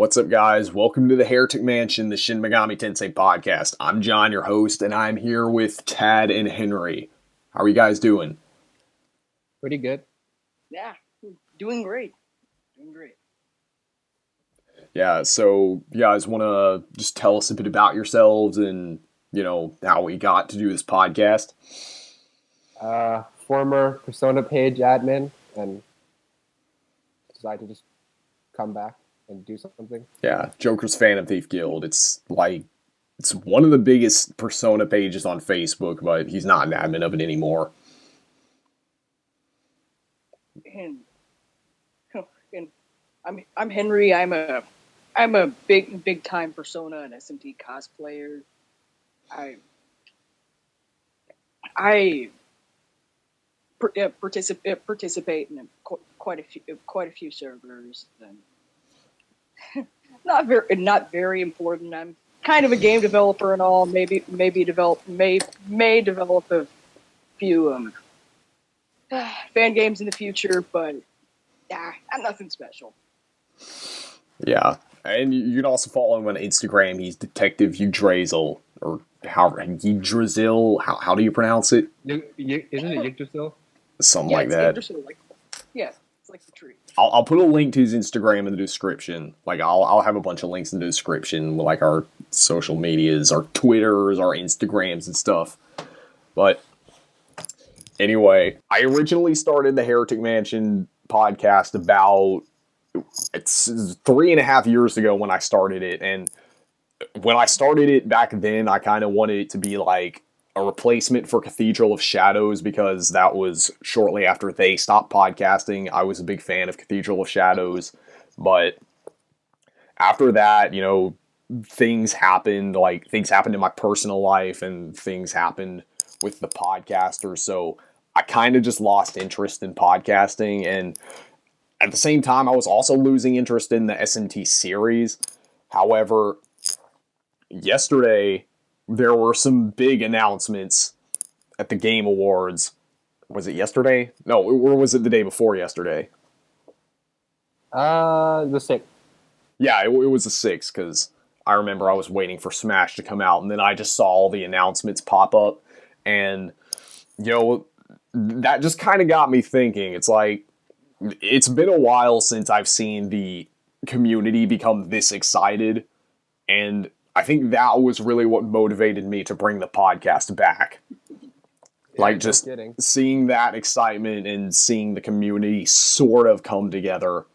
What's up, guys? Welcome to the Heretic Mansion, the Shin Megami Tensei podcast. I'm John, your host, and I'm here with Tad and Henry. How are you guys doing? Pretty good. Yeah, doing great. Doing great. Yeah, so you guys want to just tell us a bit about yourselves and, how we got to do this podcast? Former Persona page admin, and decided to just come back and do something. Yeah, Joker's Phantom Thief Guild. It's one of the biggest Persona pages on Facebook, but he's not an admin of it anymore. And I'm Henry. I'm a big time Persona and SMT cosplayer. I participate in quite a few servers. And not very important. I'm kind of a game developer and all. May develop a few fan games in the future, but I'm nothing special. Yeah, and you can also follow him on Instagram. He's Detective Yggdrasil, or Yggdrasil. How do you pronounce it? Isn't it Yggdrasil? Something like that. It's like the tree. I'll put a link to his Instagram in the description. I'll have a bunch of links in the description with our social medias, our Twitters, our Instagrams and stuff. But anyway, I originally started the Heretic Mansion podcast it's 3.5 years ago when I started it, and when I started it back then, I kind of wanted it to be like a replacement for Cathedral of Shadows, because that was shortly after they stopped podcasting. I was a big fan of Cathedral of Shadows, but after that, things happened. Things happened in my personal life, and things happened with the podcasters, so I kind of just lost interest in podcasting, and at the same time, I was also losing interest in the SMT series. However, yesterday, there were some big announcements at the Game Awards. Was it yesterday? No, or was it the day before yesterday? The 6th. Yeah, it was the 6th, because I remember I was waiting for Smash to come out, and then I just saw all the announcements pop up, and, that just kind of got me thinking. It's been a while since I've seen the community become this excited, and I think that was really what motivated me to bring the podcast back. Seeing that excitement and seeing the community sort of come together,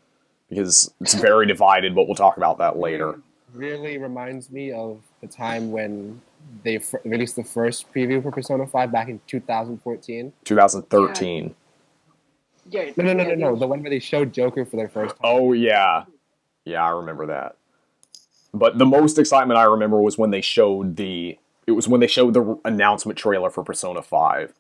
because it's very divided, but we'll talk about that later. Really reminds me of the time when they released the first preview for Persona 5 back in 2014. 2013. Yeah. No. The one where they showed Joker for their first time. Oh, yeah. Yeah, I remember that. But the most excitement I remember was when they showed the announcement trailer for Persona 5.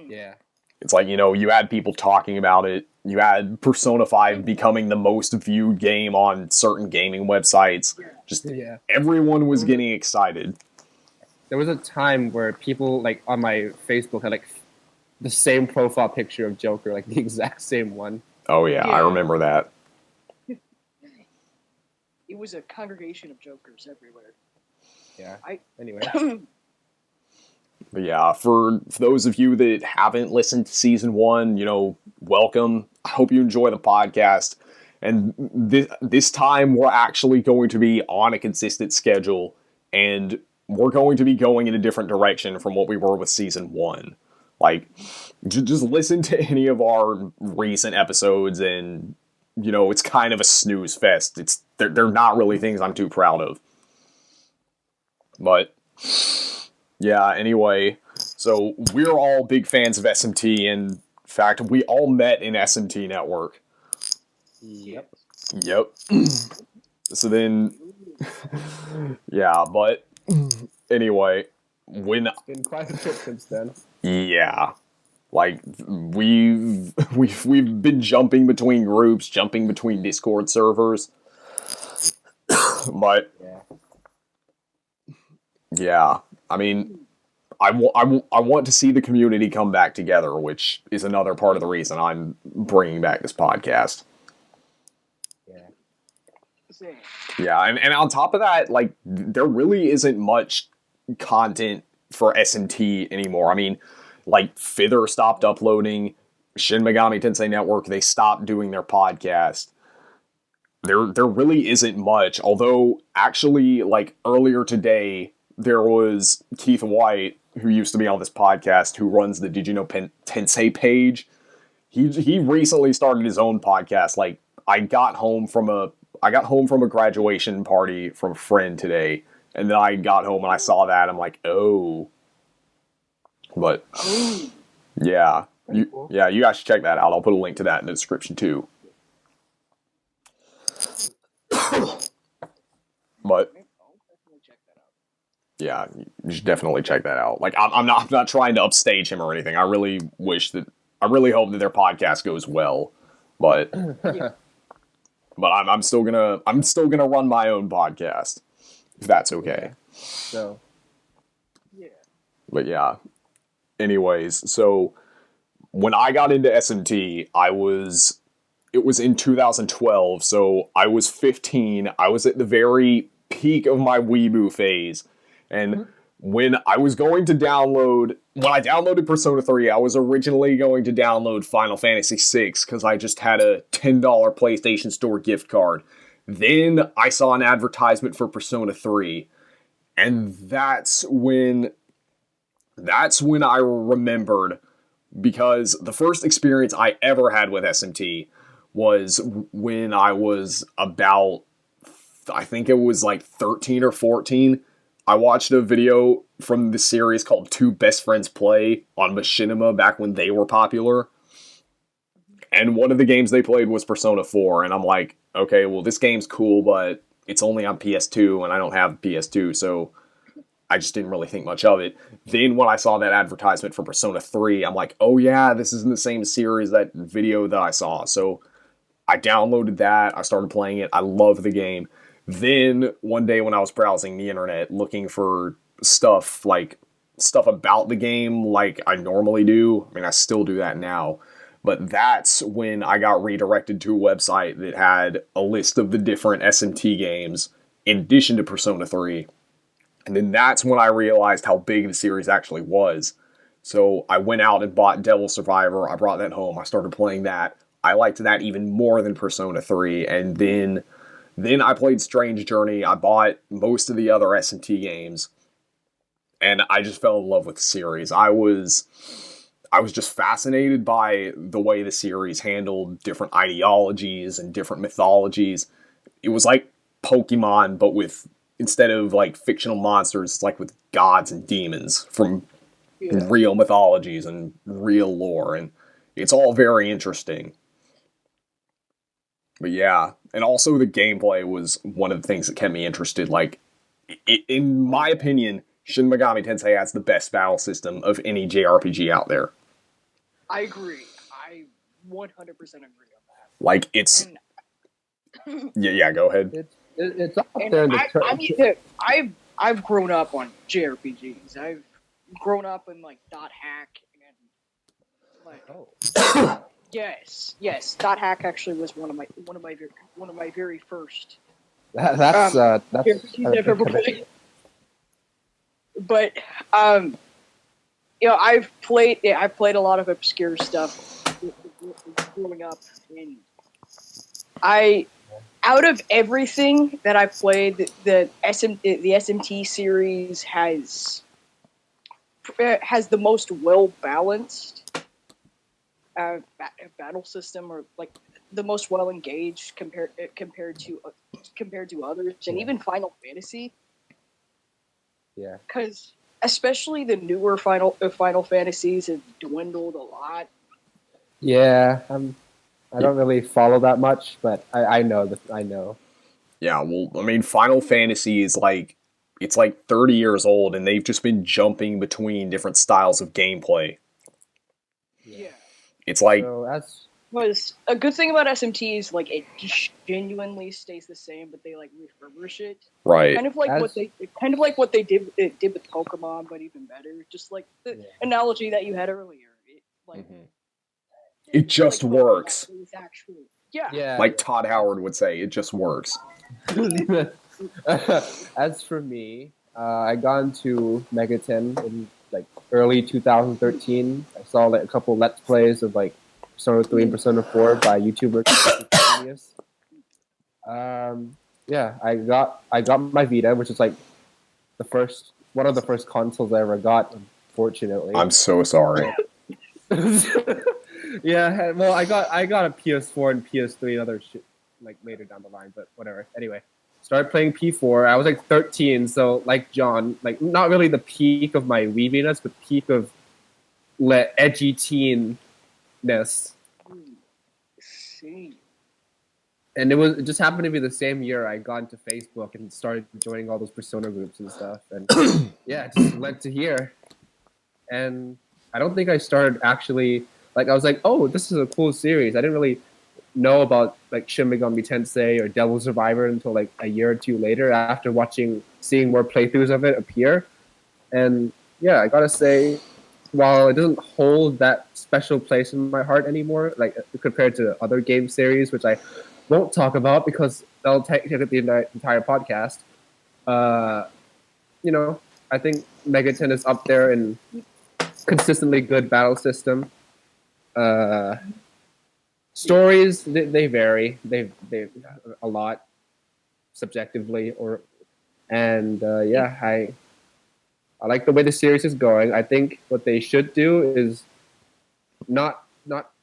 Yeah. It's you had people talking about it. You had Persona 5 becoming the most viewed game on certain gaming websites. Everyone was getting excited. There was a time where people, on my Facebook had, the same profile picture of Joker, the exact same one. Oh, yeah. I remember that. It was a congregation of Jokers everywhere. Yeah. Anyway. But yeah, for those of you that haven't listened to Season 1, welcome. I hope you enjoy the podcast. And this time, we're actually going to be on a consistent schedule, and we're going to be going in a different direction from what we were with Season 1. Just listen to any of our recent episodes, and, it's kind of a snooze fest. They're not really things I'm too proud of. But, yeah, anyway, so we're all big fans of SMT, and in fact, we all met in SMT Network. Yep. So then, yeah, but anyway, It's been quite a trip since then. Yeah. We've been jumping between groups, jumping between Discord servers. But yeah, I mean, I want to see the community come back together, which is another part of the reason I'm bringing back this podcast. Yeah. saying. Yeah, and on top of that, like, there really isn't much content for SMT anymore. I mean, like, Fither stopped uploading, Shin Megami Tensei Network, they stopped doing their podcast. There really isn't much, although, actually, like, earlier today, there was Keith White, who used to be on this podcast, who runs the Did You Know Tensei page. He recently started his own podcast. Like, I got home from a graduation party from a friend today, and then I got home and I saw that. I'm like, oh. But yeah, Cool. you guys should check that out. I'll put a link to that in the description too. But I'll definitely check that out. yeah, you should definitely check that out. Like, I'm not trying to upstage him or anything. I really hope that their podcast goes well. But Yeah. but I'm still gonna run my own podcast, if that's okay. So Yeah. But yeah. Anyways, so when I got into SMT, it was in 2012, so I was 15. I was at the very peak of my weeboo phase. And when I downloaded Persona 3, I was originally going to download Final Fantasy VI because I just had a $10 PlayStation Store gift card. Then I saw an advertisement for Persona 3, and that's when I remembered, because the first experience I ever had with SMT was when I was about, I think it was like 13 or 14. I watched a video from the series called Two Best Friends Play on Machinima back when they were popular. And one of the games they played was Persona 4. And I'm like, okay, well, this game's cool, but it's only on PS2 and I don't have PS2, so I just didn't really think much of it. Then when I saw that advertisement for Persona 3, I'm like, oh yeah, this is in the same series, that video that I saw. So I downloaded that, I started playing it, I love the game. Then one day when I was browsing the internet looking for stuff about the game like I normally do, I mean, I still do that now, but that's when I got redirected to a website that had a list of the different SMT games in addition to Persona 3. And then that's when I realized how big the series actually was. So I went out and bought Devil Survivor. I brought that home. I started playing that. I liked that even more than Persona 3. And then I played Strange Journey. I bought most of the other SMT games. And I just fell in love with the series. I was just fascinated by the way the series handled different ideologies and different mythologies. It was like Pokemon, but with, instead of like fictional monsters, it's like with gods and demons from real mythologies and real lore, and it's all very interesting. But yeah, and also the gameplay was one of the things that kept me interested. Like, in my opinion, Shin Megami Tensei has the best battle system of any JRPG out there. I agree. I 100% agree on that. Like, it's... And, Yeah, go ahead. it's up and there in the I mean, I've grown up on JRPGs. I've grown up in like Dot Hack and like yes, Dot Hack actually was one of my very first that's JRPGs I've ever played. But you know, I've played a lot of obscure stuff growing up, and out of everything that I've played, the SMT series has the most well balanced battle system, or like the most well engaged compared to others, and even Final Fantasy. Yeah, Because especially the newer Final Fantasies have dwindled a lot. yeah. I don't really follow that much, but I know that I know. Yeah, well, I mean, Final Fantasy is like, it's like 30 years old, and they've just been jumping between different styles of gameplay. Yeah. It's like, So that's Was a good thing about SMT is like it just genuinely stays the same, but they like refurbish it. right. Kind of like what they did with Pokemon, but even better. Just like the analogy that you had earlier. It just like, works. Pokemon is actually, yeah. Like Todd Howard would say, it just works. As for me, I got into Megaten in like early 2013. I saw like a couple Let's Plays of like Persona 3 and Persona 4 by YouTuber Genius. Yeah, I got my Vita, which is like one of the first consoles I ever got. Unfortunately, I'm so sorry. yeah. Well, I got a PS4 and PS3 and other shit like later down the line, but whatever. Anyway, started playing P4. I was like 13, so like John, like not really the peak of my weebiness, but peak of edgy teenness. See. And it just happened to be the same year I got into Facebook and started joining all those Persona groups and stuff. And yeah, it just led to here. And I don't think I started actually like I was like, oh, this is a cool series. I didn't really know about like Shin Megami Tensei or Devil Survivor until like a year or two later after seeing more playthroughs of it appear. And yeah, I gotta say, while it doesn't hold that special place in my heart anymore, like compared to other game series, which I won't talk about because that'll take the entire podcast. You know, I think Megaten is up there in consistently good battle system. Stories they vary. They a lot subjectively, yeah, I like the way the series is going. I think what they should do is not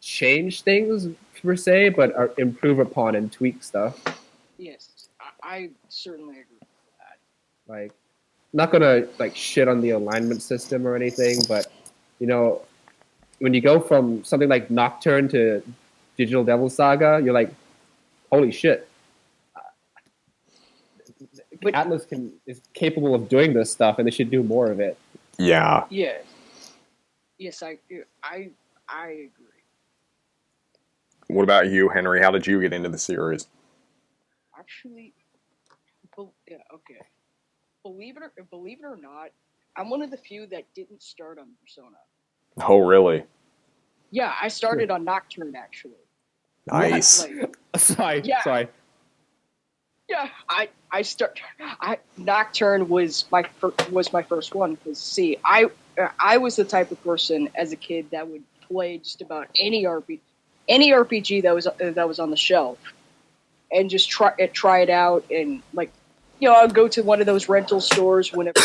change things per se, but improve upon and tweak stuff. Yes, I certainly agree with that. Like, not gonna like shit on the alignment system or anything, but you know, when you go from something like Nocturne to Digital Devil Saga, you're like, holy shit. But Atlus is capable of doing this stuff, and they should do more of it. Yeah. Yes. Yes, I agree. What about you, Henry? How did you get into the series? Actually, yeah, okay. Believe it or not, I'm one of the few that didn't start on Persona. Oh, really? Yeah, I started on Nocturne actually. Nice. Sorry. Yeah, Nocturne was my first one. Because see, I was the type of person as a kid that would play just about any RPG that was on the shelf, and just try it out, and like, I'd go to one of those rental stores whenever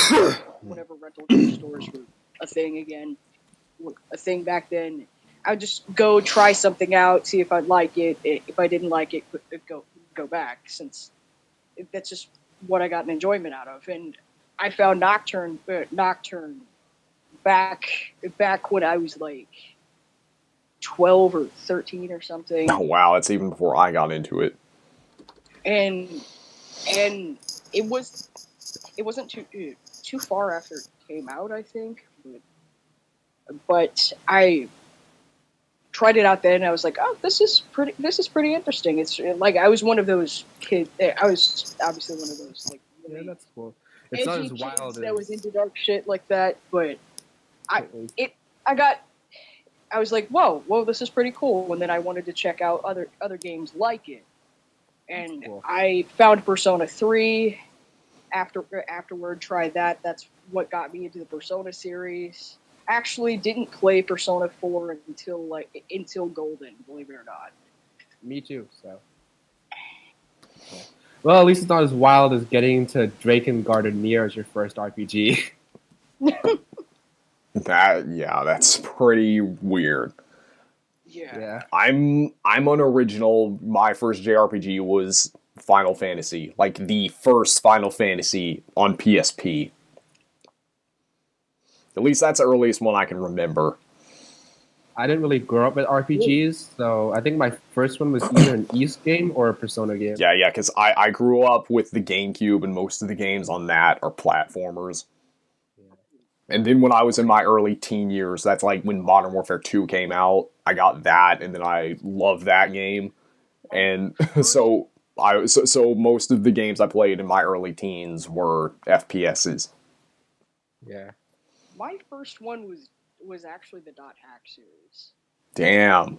rental stores were a thing again, a thing back then. I would just go try something out, see if I'd like it. If I didn't like it, go back, since that's just what I got an enjoyment out of. And I found Nocturne back when I was like 12 or 13 or something. Oh, wow, that's even before I got into it. And it wasn't too far after it came out, I think. But I tried it out then, and I was like, oh, this is pretty interesting. It's like I was one of those kids. I was obviously one of those like really that's cool. It's not as kids wild that was into dark shit like that. But I was like, whoa, this is pretty cool. And then I wanted to check out other games like it, and cool. I found Persona 3. Afterward, tried that. That's what got me into the Persona series. Actually didn't play Persona 4 until Golden, believe it or not. Me too, so. Well, at least it's not as wild as getting to Drakengard Nier as your first RPG. That's pretty weird. Yeah. I'm unoriginal. My first JRPG was Final Fantasy, like the first Final Fantasy on PSP. At least that's the earliest one I can remember. I didn't really grow up with RPGs, so I think my first one was either an East game or a Persona game. Yeah, because I grew up with the GameCube, and most of the games on that are platformers. Yeah. And then when I was in my early teen years, that's like when Modern Warfare 2 came out, I got that, and then I loved that game. And so most of the games I played in my early teens were FPSs. Yeah. My first one was actually the Dot Hack series. Damn.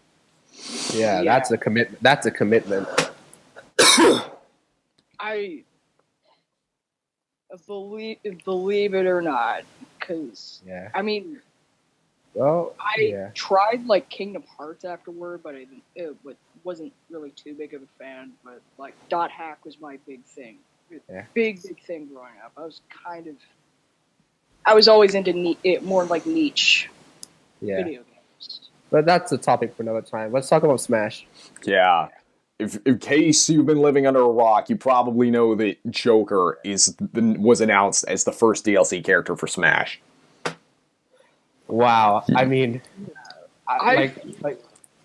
Yeah, that's a commitment. I believe it or not, because Yeah. I mean, Well, I tried like Kingdom Hearts afterward, but but wasn't really too big of a fan. But like dot hack was my big thing, Yeah. big thing growing up. I was always into more like niche Yeah. video games. But that's a topic for another time. Let's talk about Smash. Yeah. If in case you've been living under a rock, you probably know that Joker was announced as the first DLC character for Smash. Wow. I mean,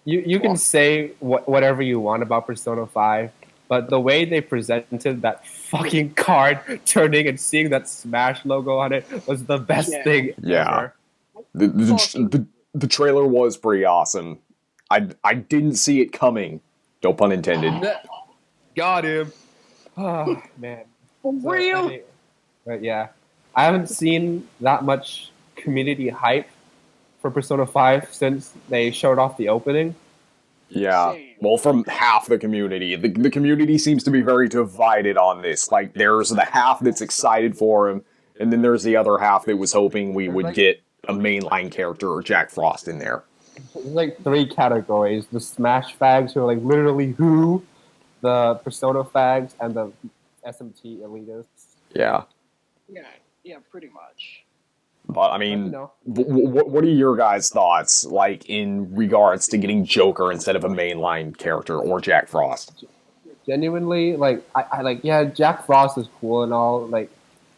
you can say whatever you want about Persona 5, but the way they presented that fucking card turning and seeing that Smash logo on it was the best thing ever. The trailer was pretty awesome. I didn't see it coming. No pun intended. Got him. Oh, man. For real? But yeah, I haven't seen that much community hype for Persona 5 since they showed off the opening. Yeah, Same. well, from half the community. The community seems to be very divided on this. Like, there's the half that's excited for him, and then there's the other half that was hoping we would get a mainline character or Jack Frost in there. There's like 3 categories. The Smash fags who are like literally who, the Persona fags, and the SMT elitists. Yeah. Yeah, pretty much. But, I mean, what are your guys' thoughts, like, in regards to getting Joker instead of a mainline character or Jack Frost? Genuinely, like, I like, yeah, Jack Frost is cool and all, like,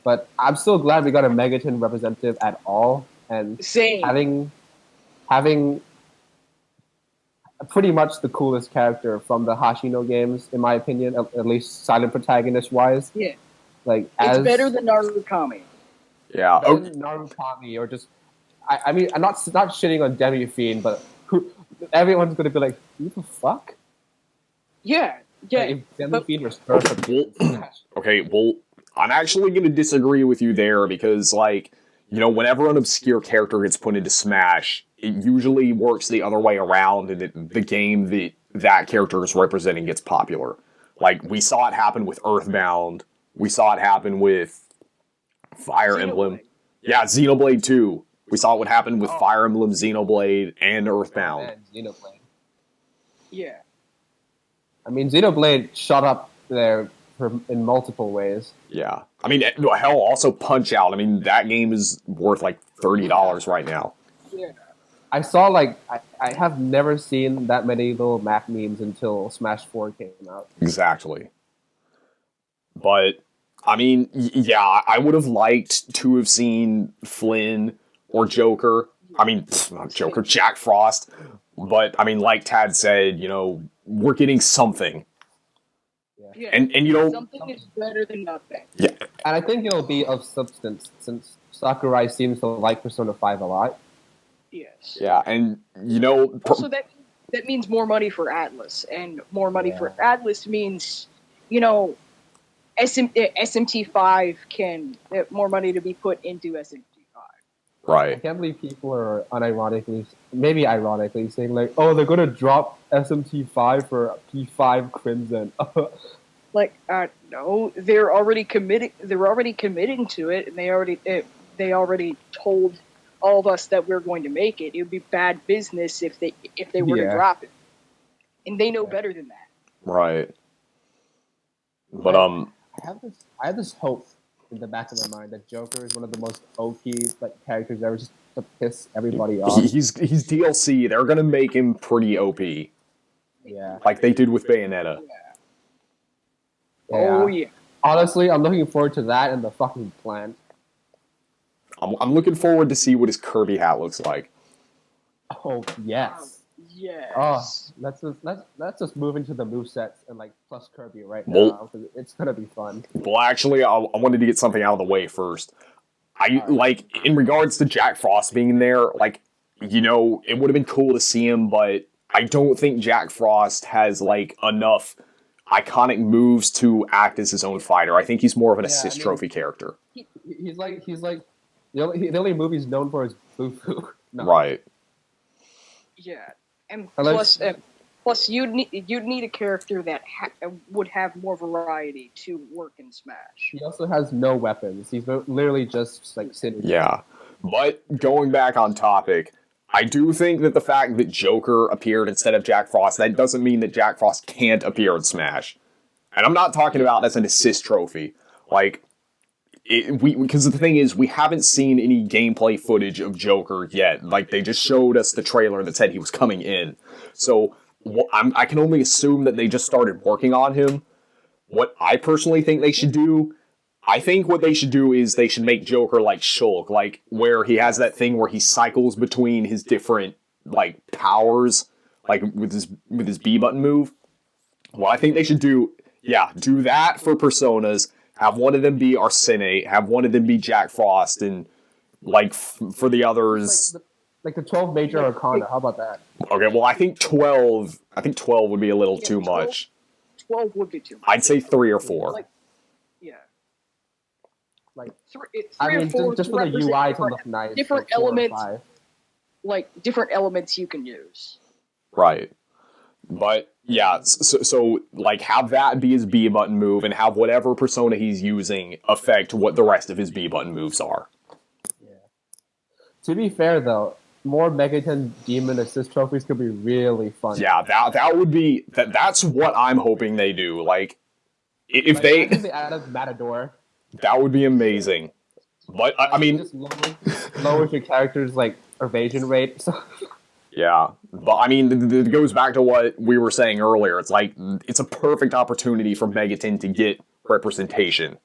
but I'm still glad we got a Megaton representative at all, and Same. having pretty much the coolest character from the Hashino games, in my opinion, at least silent protagonist-wise. Yeah. Like, It's better than Narukami. Yeah. Narukami, or just, I mean, I'm not shitting on Demi Fiend, but everyone's gonna be like, who the fuck? Yeah. Like, if Demi Fiend was perfect. Okay, well, I'm actually going to disagree with you there because, like, you know, whenever an obscure character gets put into Smash, it usually works the other way around, and the game that character is representing gets popular. Like, we saw it happen with Earthbound. We saw it happen with Fire Emblem. Yeah, Xenoblade 2. We saw what happened with Fire Emblem, Xenoblade, and Earthbound. Xenoblade. Yeah. I mean, Xenoblade shot up there in multiple ways. Yeah. I mean, hell, also Punch-Out. I mean, that game is worth like $30 right now. Yeah. I saw, like, I have never seen that many little map memes until Smash 4 came out. Exactly. But, I mean, yeah, I would have liked to have seen Flynn or Joker. I mean, not Joker, Jack Frost. But, I mean, like Tad said, you know, we're getting something. Yeah. And you know, something is better than nothing. Yeah. And I think it'll be of substance, since Sakurai seems to like Persona 5 a lot. Yes. Yeah, and, you know... Also, that means more money for Atlus. And more money for Atlus means, you know, SMT5 can... more money to be put into SMT5. Right. I can't believe people are maybe ironically saying, like, oh, they're going to drop SMT5 for P5 Crimson. Like, no, they're already committing to it, and they already told all of us that we're going to make it. It would be bad business if they were to drop it, and they know better than that. Right. But I have this hope in the back of my mind that Joker is one of the most OP characters ever, just to piss everybody off. He's DLC. They're gonna make him pretty OP. Yeah. Like they did with Bayonetta. Yeah. Oh yeah. Honestly, I'm looking forward to that and the fucking plant. I'm looking forward to see what his Kirby hat looks like. Oh yes. Yes. Oh, let's just move into the movesets and like plus Kirby right now, because it's gonna be fun. Well, actually, I wanted to get something out of the way first. Like, in regards to Jack Frost being there, like, you know, it would have been cool to see him, but I don't think Jack Frost has like enough iconic moves to act as his own fighter. I think he's more of an assist trophy character. He's like the only move he's known for is Boo-Foo. No. Right. Yeah. And Unless- Plus, you'd need a character that would have more variety to work in Smash. He also has no weapons. He's literally just like sitting. Yeah. But going back on topic, I do think that the fact that Joker appeared instead of Jack Frost, that doesn't mean that Jack Frost can't appear in Smash. And I'm not talking about as an assist trophy. Like, because the thing is, we haven't seen any gameplay footage of Joker yet. Like, they just showed us the trailer that said he was coming in. So, I can only assume that they just started working on him. What I personally think they should do, I think what they should do is they should make Joker like Shulk, like, where he has that thing where he cycles between his different, like, powers, like, with his B button move. What I think they should do, do that for Personas, have one of them be Arsenate, have one of them be Jack Frost, and, like, for the others... Like the 12 major arcana, how about that? Okay, well, I think 12 would be a little too much. 12 would be too much. I'd say 3 or 4. Like, yeah. Like, three I or mean, four just for the UI to look nice. Different like elements, different elements you can use. Right. But, yeah, so like, have that be his B button move, and have whatever persona he's using affect what the rest of his B button moves are. Yeah. To be fair, though, more Megaton Demon assist trophies could be really fun. Yeah, that would be... That's what I'm hoping they do. Like, if they added Matador... That would be amazing. But, I mean... Just lowers your character's, like, evasion rate. So. Yeah, but I mean, it goes back to what we were saying earlier. It's like, it's a perfect opportunity for Megaton to get representation.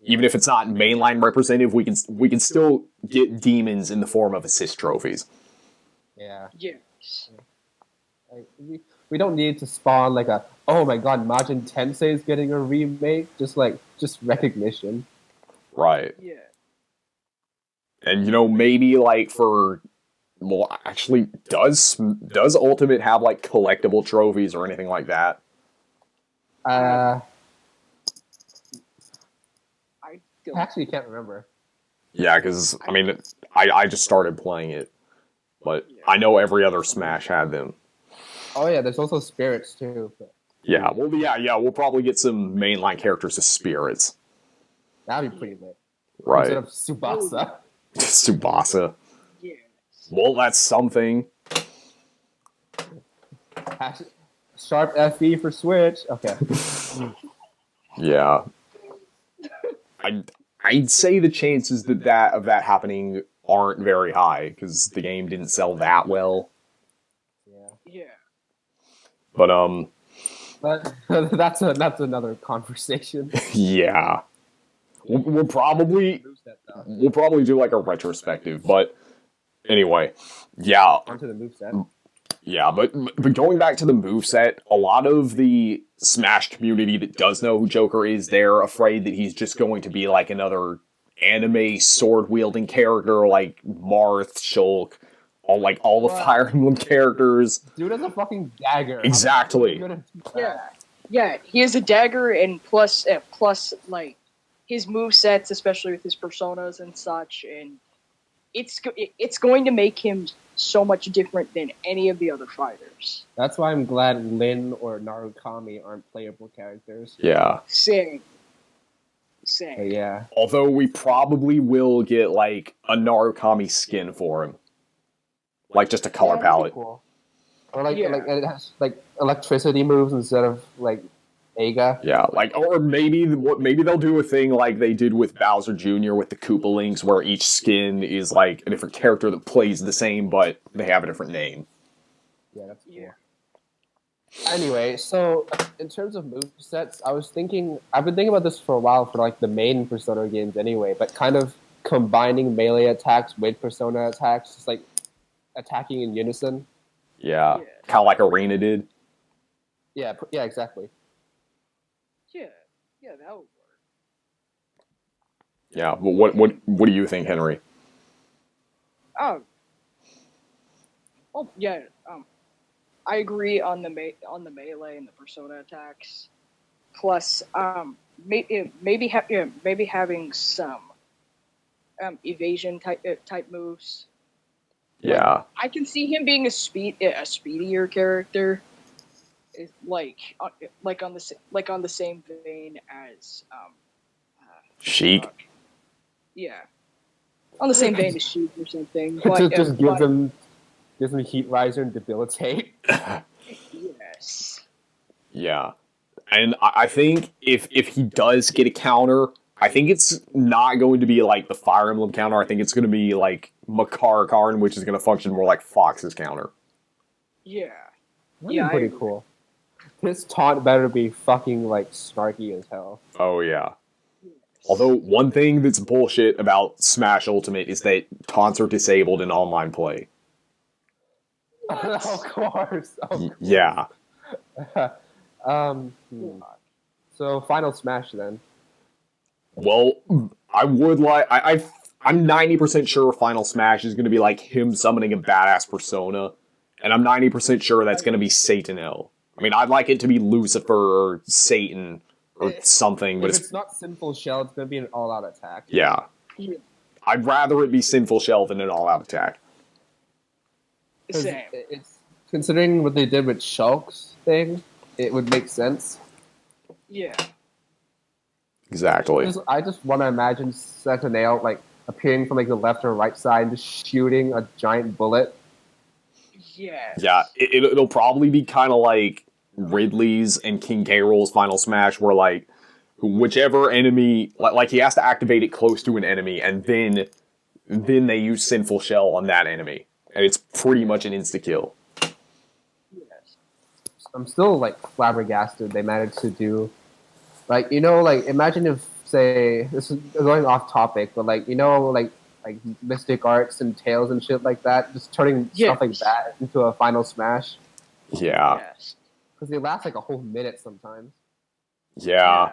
Even if it's not mainline representative, we can still get demons in the form of assist trophies. Yeah. Yes. Like, we don't need to spawn like a, oh my god, Majin Tensei is getting a remake. Just recognition. Right. Yeah. And maybe like for... Well, actually, does Ultimate have, like, collectible trophies or anything like that? I don't actually can't remember. Yeah, because, I mean, I just started playing it. But I know every other Smash had them. Oh yeah, there's also spirits, too. But... Yeah, well, yeah, we'll probably get some mainline characters as spirits. That'd be pretty lit. Right. Instead of Tsubasa. Tsubasa. Yeah. Well, that's something. Sharp FE for Switch. Okay. Yeah. I'd say the chances of that happening aren't very high, because the game didn't sell that well. Yeah. But that's another conversation. Yeah. We'll probably do like a retrospective, but anyway, yeah. Onto the moveset. Yeah, but going back to the moveset, a lot of the Smash community that does know who Joker is, they're afraid that he's just going to be like another anime sword-wielding character like Marth, Shulk, all the Fire Emblem characters. Dude has a fucking dagger. Exactly. Yeah, he has a dagger, and plus like his movesets, especially with his personas and such, and it's going to make him so much different than any of the other fighters. That's why I'm glad Lin or Narukami aren't playable characters. Yeah. Same. But yeah. Although we probably will get like a Narukami skin for him. Like just a color palette. Cool. Or like it has like electricity moves instead of like Aga. Yeah, or maybe they'll do a thing like they did with Bowser Jr. with the Koopa Links, where each skin is like a different character that plays the same, but they have a different name. Yeah, that's cool. Anyway, so in terms of movesets, I've been thinking about this for a while for like the main Persona games anyway, but kind of combining melee attacks with Persona attacks, just like attacking in unison. Yeah. Kind of like Arena did. Yeah, exactly. Yeah, that would work. Yeah, but what do you think, Henry? Oh yeah. I agree on the melee and the Persona attacks. Plus, maybe having some evasion type moves. Yeah. I can see him being a speedier character. is like on the same vein as Sheik. yeah, on the same vein as Sheik or something. just gives them Heat Riser and Debilitate. Yes. Yeah. And I think if he does get a counter, I think it's not going to be like the Fire Emblem counter. I think it's going to be like Makar Karn, which is going to function more like Fox's counter. Yeah. That'd Yeah, be pretty cool. His taunt better be fucking like snarky as hell. Oh, yeah. Although, one thing that's bullshit about Smash Ultimate is that taunts are disabled in online play. Of course. Yeah. So Final Smash then. Well, I would like... I'm 90% sure Final Smash is going to be like him summoning a badass persona. And I'm 90% sure that's going to be Satan L. I mean, I'd like it to be Lucifer or Satan or something, but if it's not Sinful Shell, it's gonna be an all-out attack. Yeah. I'd rather it be Sinful Shell than an all-out attack. Same. It's considering what they did with Shulk's thing, it would make sense. Yeah. Exactly. I just want to imagine Sentinel like appearing from like the left or right side and just shooting a giant bullet. Yes. Yeah, it'll probably be kind of like Ridley's and King K. Rool's Final Smash, where like whichever enemy, like he has to activate it close to an enemy, and then they use Sinful Shell on that enemy, and it's pretty much an insta kill. Yes. I'm still like flabbergasted they managed to do, like, you know, like imagine if, say, this is going off topic, but like, you know, like Mystic Arts and Tales and shit like that, just turning stuff like that into a Final Smash. Yeah. Yes. Because they last like a whole minute sometimes. Yeah.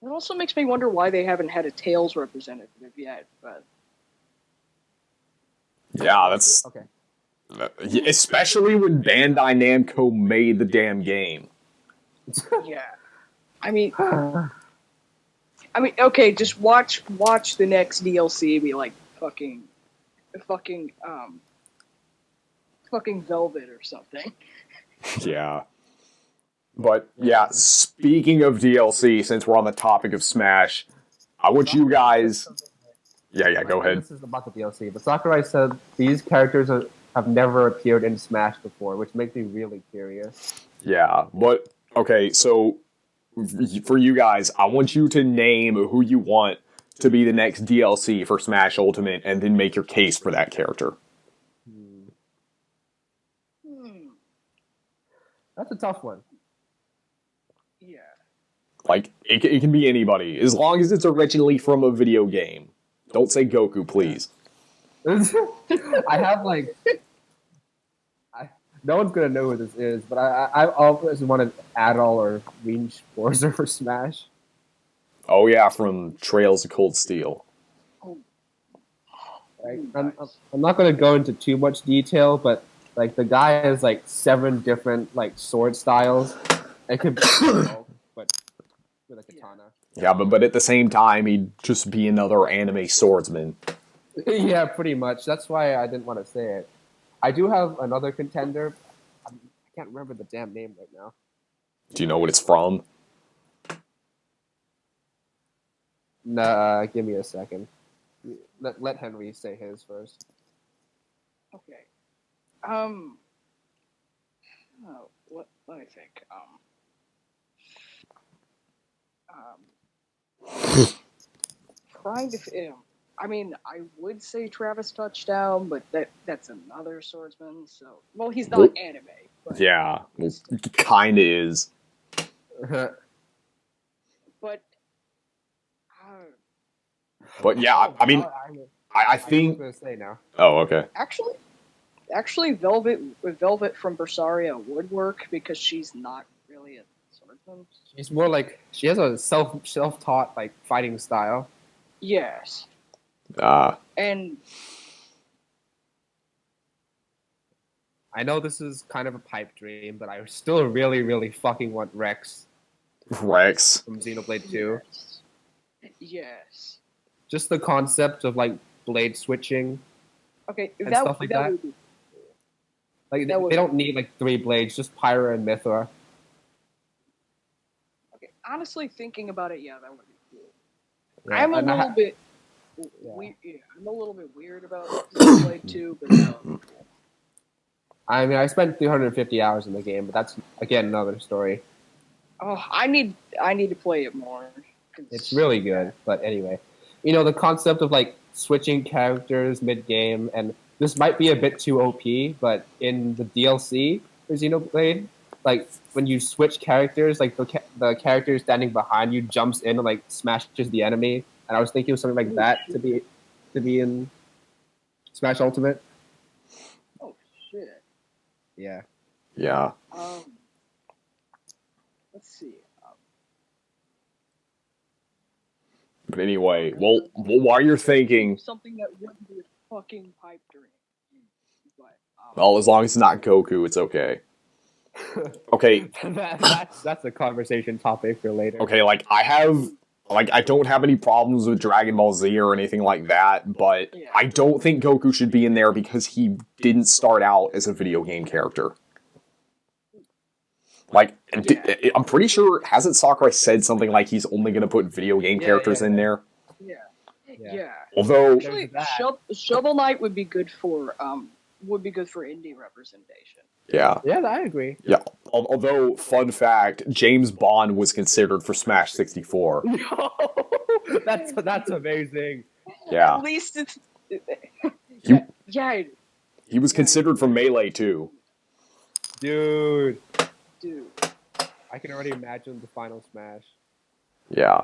It also makes me wonder why they haven't had a Tails representative yet, but Yeah, that's okay. Especially when Bandai Namco made the damn game. yeah. I mean, okay, just watch the next DLC be like fucking Velvet or something. Yeah. But yeah, speaking of DLC, since we're on the topic of Smash, I want you guys... Yeah, go ahead. This is about the DLC, but Sakurai said these characters have never appeared in Smash before, which makes me really curious. Yeah, but okay, so for you guys, I want you to name who you want to be the next DLC for Smash Ultimate, and then make your case for that character. That's a tough one. Yeah. Like, it can be anybody, as long as it's originally from a video game. Don't say Goku, please. I have like... no one's gonna know who this is, but I always wanted Adol or Range Forza for Smash. Oh yeah, from Trails of Cold Steel. Like, I'm not gonna go into too much detail, but like the guy has like 7 different like sword styles. It could be but with a katana. Yeah, but at the same time, he'd just be another anime swordsman. Yeah, pretty much. That's why I didn't want to say it. I do have another contender. I can't remember the damn name right now. Do you know what it's from? Nah, give me a second. Let Henry say his first. Okay. Oh, let me think. Trying to. I mean, I would say Travis Touchdown, but that's another swordsman. So, well, he's not anime. But, Yeah, well, kinda is. But. But yeah, I mean, I think. I was gonna say now. Oh, okay. Actually, Velvet from Bersaria would work because she's not really a swordsman. She's more like she has a self-taught like fighting style. Yes. And I know this is kind of a pipe dream, but I still really, really fucking want Rex from Xenoblade 2. Yes. Just the concept of like blade switching. Okay, and stuff like that. Like That would- they don't need like 3 blades, just Pyra and Mythra. Okay, honestly, thinking about it, yeah, that would be cool. Yeah, I'm a and I little ha- bit Yeah. weird. Yeah, I'm a little bit weird about Blade 2, but no. I mean, I spent 350 hours in the game, but that's again another story. Oh, I need to play it more. 'Cause- It's really good, but anyway, the concept of like switching characters mid-game, and this might be a bit too OP, but in the DLC for Xenoblade, like when you switch characters, like the character standing behind you jumps in and like smashes the enemy, and I was thinking of something like that to be in Smash Ultimate. Oh shit. Yeah. Yeah. Let's see. But anyway, well, while you're thinking, Something that wouldn't be a fucking pipe dream. But well, as long as it's not Goku, it's okay. Okay, that's a conversation topic for later. okay, I don't have any problems with Dragon Ball Z or anything like that, but Yeah. I don't think Goku should be in there because he didn't start out as a video game character. Like, I'm pretty sure, hasn't Sakurai said something like he's only going to put video game characters in there? yeah. Although, Actually, Shovel Knight would be good for indie representation. yeah. Yeah, I agree. Yeah. Although, fun fact, James Bond was considered for Smash 64. That's amazing. Yeah. At least it's. He- yeah, He was considered for Melee too. Dude, dude. I can already imagine the final Smash. Yeah.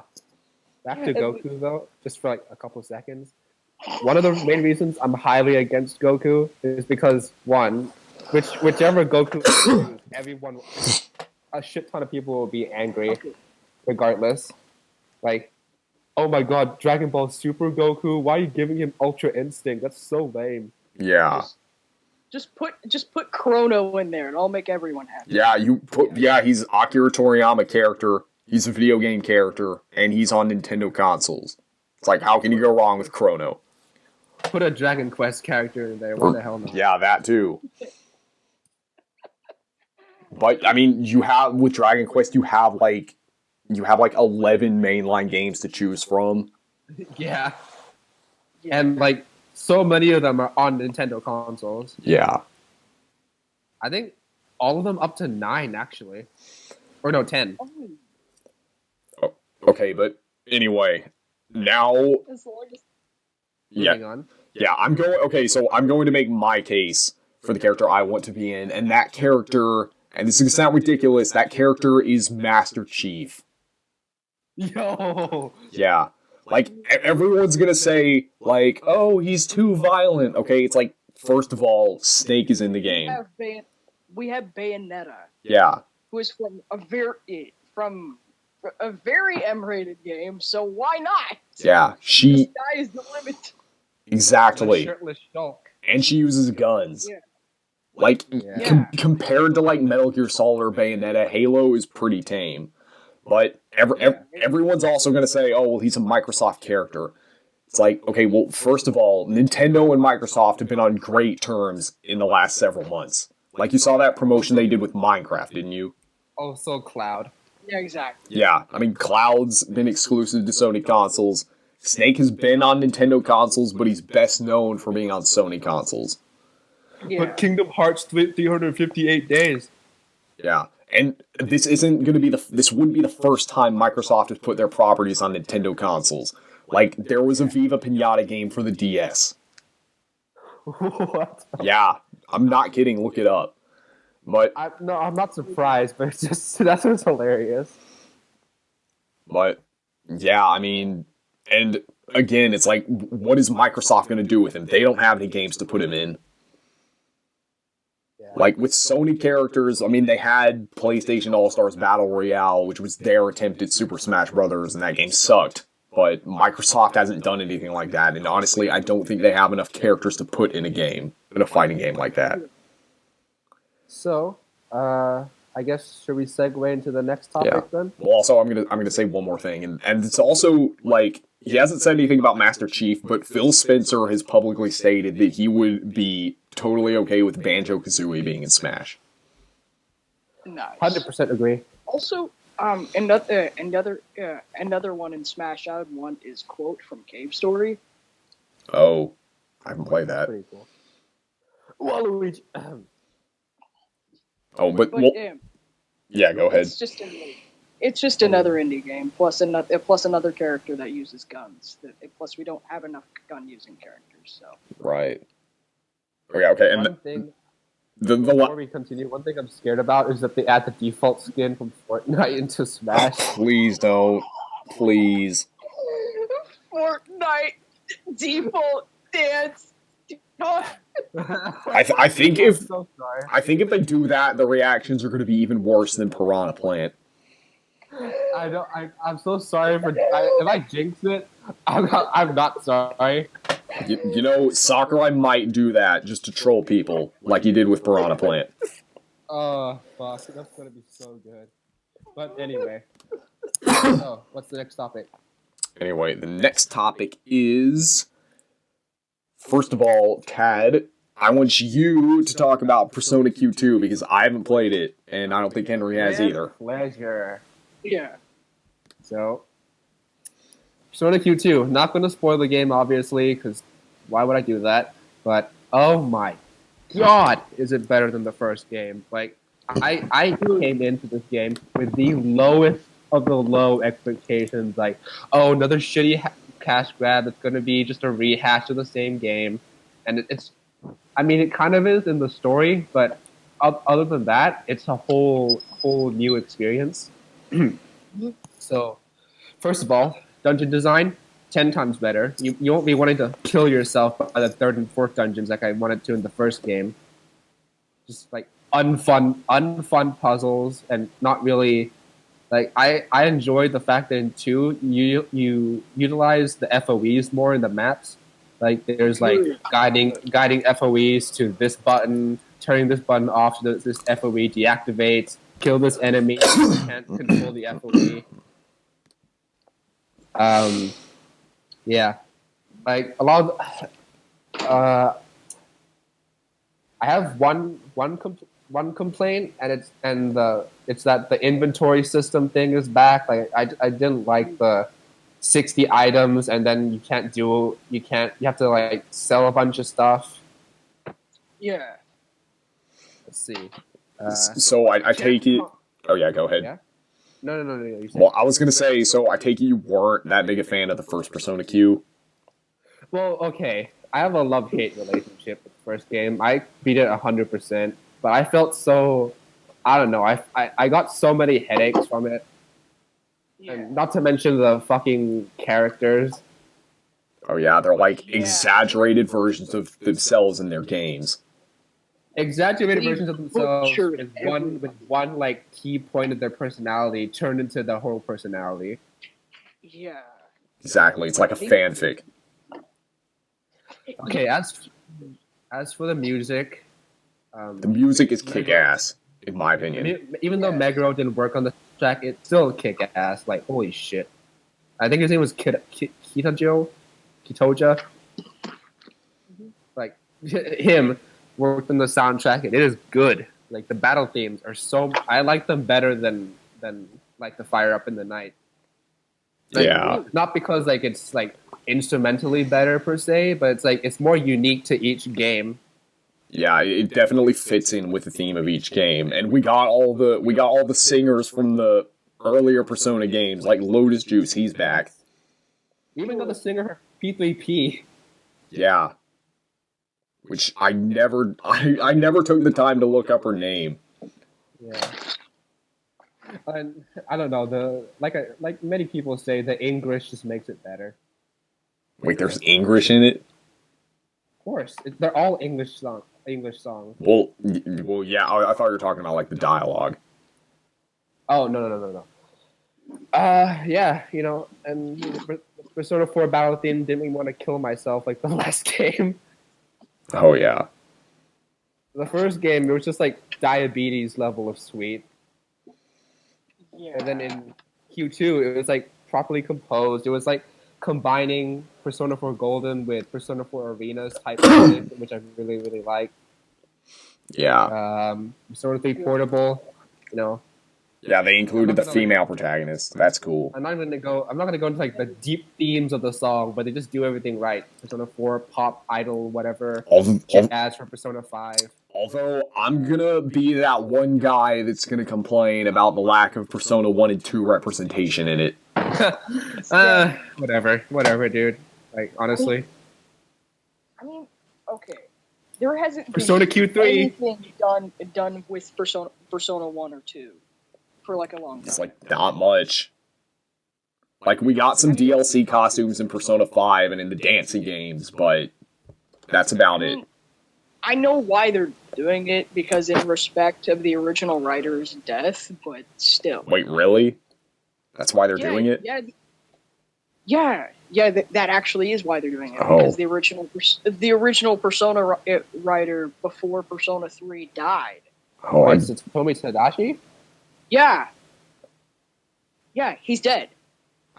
Back to Goku, though, just for like a couple seconds. One of the main reasons I'm highly against Goku is because, one, whichever Goku is, everyone, a shit ton of people will be angry, regardless. Like, oh my god, Dragon Ball Super Goku, why are you giving him Ultra Instinct? That's so lame. Yeah. Just put Chrono in there, and I'll make everyone happy. Yeah, he's Akira Toriyama character. He's a video game character, and he's on Nintendo consoles. It's like, how can you go wrong with Chrono? Put a Dragon Quest character in there. What the hell not? Yeah, that too. But I mean, with Dragon Quest, you have like 11 mainline games to choose from. Yeah. And like so many of them are on Nintendo consoles. Yeah. I think all of them up to 9 actually. Or no, 10. Okay, but anyway, now As long as Moving on. yeah, I'm going to make my case for the character I want to be in, and that character, and this is gonna sound ridiculous, that character is Master Chief. Yo. Yeah. Like, everyone's gonna say, like, oh, he's too violent. Okay, it's like, first of all, Snake is in the game. we have Bayonetta, Yeah. who is from a very M-rated game, so why not? Yeah, The sky is the limit. exactly. The shirtless Shulk. And she uses guns. Yeah. Like, Yeah. compared to, like, Metal Gear Solid or Bayonetta, Halo is pretty tame. But everyone's also going to say, oh, well, he's a Microsoft character. It's like, okay, well, first of all, Nintendo and Microsoft have been on great terms in the last several months. Like, you saw that promotion they did with Minecraft, didn't you? Oh, so Cloud. Yeah, exactly. Yeah, I mean, Cloud's been exclusive to Sony consoles. Snake has been on Nintendo consoles, but he's best known for being on Sony consoles. Yeah. But Kingdom Hearts 358 days. Yeah, and this wouldn't be the first time Microsoft has put their properties on Nintendo consoles. Like, there was a Viva Pinata game for the DS. What? Yeah, I'm not kidding, look it up. But, I'm not surprised, but it's just that's what's hilarious. yeah, I mean, and again, it's like, what is Microsoft going to do with him? They don't have any games to put him in. Yeah. Like, with Sony characters, I mean, they had PlayStation All-Stars Battle Royale, which was their attempt at Super Smash Bros., and that game sucked. But Microsoft hasn't done anything like that, and honestly, I don't think they have enough characters to put in a fighting game like that. So, I guess should we segue into the next topic then? Well, also, I'm gonna say one more thing, and it's also, like, he hasn't said anything about Master Chief, but Phil Spencer has publicly stated that he would be totally okay with Banjo-Kazooie being in Smash. Nice. 100% agree. Also, another one in Smash I would want is Quote from Cave Story. Oh, I haven't played that. Pretty cool. Waluigi. Oh, but But well, yeah, go ahead. It's just another indie game plus another character that uses guns. Plus, we don't have enough gun using characters, so. Right. Okay, and One thing, the before we continue, one thing I'm scared about is that they add the default skin from Fortnite into Smash. please don't, please. Fortnite default dance. I think if I'm so sorry. I think if they do that, the reactions are going to be even worse than Piranha Plant. I'm so sorry for. If I jinx it, I'm not sorry. You know, Sakurai might do that just to troll people, like he did with Piranha Plant. Oh fuck, that's gonna be so good. But anyway, so what's the next topic? Anyway, the next topic is, first of all, Tad, I want you to talk about Persona Q2 because I haven't played it, and I don't think Henry has either. Pleasure. Yeah. So, Persona Q2. Not going to spoil the game, obviously, because why would I do that? But oh my god, is it better than the first game? Like, I came into this game with the lowest of the low expectations. Like, oh, another shitty cash grab. It's going to be just a rehash of the same game, and it's. I mean, it kind of is in the story, but other than that, it's a whole new experience. So, first of all, dungeon design, 10 times better. You won't be wanting to kill yourself by the third and fourth dungeons like I wanted to in the first game. Just like unfun puzzles and not really like I enjoyed the fact that in 2 you utilize the FOEs more in the maps. Like there's like guiding FOEs to this button, turning this button off so that this FOE deactivates, kill this enemy, you can't control the FOE. Yeah, like a lot of, I have one complaint, and it's that the inventory system thing is back. Like I didn't like the 60 items and then you have to like sell a bunch of stuff. Yeah. Let's see. So I take it. Oh yeah, go ahead. Yeah? No. You said. Well, I was gonna say, so I take it you weren't that big a fan of the first Persona Q. Well, okay. I have a love-hate relationship with the first game. I beat it 100%, but I felt so. I don't know. I got so many headaches from it. Yeah. And not to mention the fucking characters. Oh yeah, they're like exaggerated versions of themselves in their games. Exaggerated They versions of themselves butchered with one like key point of their personality turned into the whole personality. Yeah. Exactly, it's like a fanfic. Okay, as for the music, The music is kick-ass, in my opinion. even though Meguro didn't work on the track, it's still kick-ass. Like, holy shit. I think his name was Kitoja. Like, him worked on the soundtrack, and it is good. Like, the battle themes are so... I like them better than like, the Fire Up in the Night. Like, Yeah. Not because, like, it's, like, instrumentally better, per se, but it's, like, it's more unique to each game. Yeah, it definitely fits in with the theme of each game, and we got all the singers from the earlier Persona games, like Lotus Juice. He's back. Even though the singer P3P. Yeah, which I never took the time to look up her name. Yeah. And I don't know, like many people say, the English just makes it better. Wait, there's English in it? Of course, they're all English songs. Well, yeah. I thought you were talking about like the dialogue. Oh no. Yeah, you know, and Persona 4 battle theme didn't even want to kill myself like the last game. Oh yeah. The first game, it was just like diabetes level of sweet. Yeah. And then in Q2, it was like properly composed. It was like combining Persona 4 Golden with Persona 4 Arenas type of music, which I really, really like. Yeah. Persona 3 Portable, you know. Yeah, they included the gonna, like- female protagonist. That's cool. I'm not gonna go into like the deep themes of the song, but they just do everything right. Persona 4, pop, idol, whatever. Jazz for Persona 5. Although I'm gonna be that one guy that's gonna complain about the lack of Persona 1 and 2 representation in it. Whatever, dude. Like honestly, I mean, okay. There hasn't been Persona Q3. anything done with Persona 1 or 2 for like a long time. It's like not much. Like we got some DLC costumes in Persona 5 and in the dancing games, but that's about it. I know why they're doing it, because in respect of the original writer's death, but still. Wait, really? That's why they're doing it? Yeah, that actually is why they're doing it. Oh. Because the original Persona writer before Persona 3 died. Oh, it's Tomi Tadashi? Yeah, he's dead.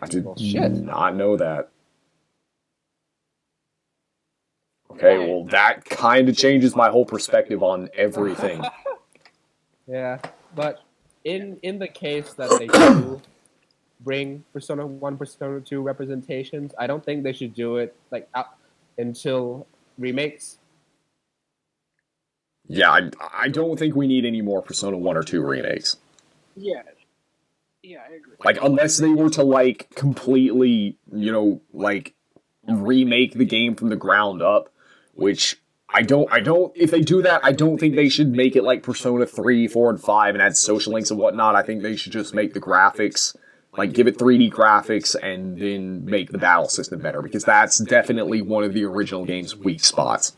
I did shit. not know that. Okay, well, that kind of changes my whole perspective on everything. Yeah, but in the case that they do bring Persona 1, Persona 2 representations, I don't think they should do it like until remakes. Yeah, I don't think we need any more Persona 1 or 2 remakes. Yeah, I agree. Like, unless they were to, like, completely, like, remake the game from the ground up, which if they do that, I don't think they should make it like Persona 3, 4, and 5 and add social links and whatnot. I think they should just make the graphics, like, give it 3D graphics and then make the battle system better, because that's definitely one of the original game's weak spots.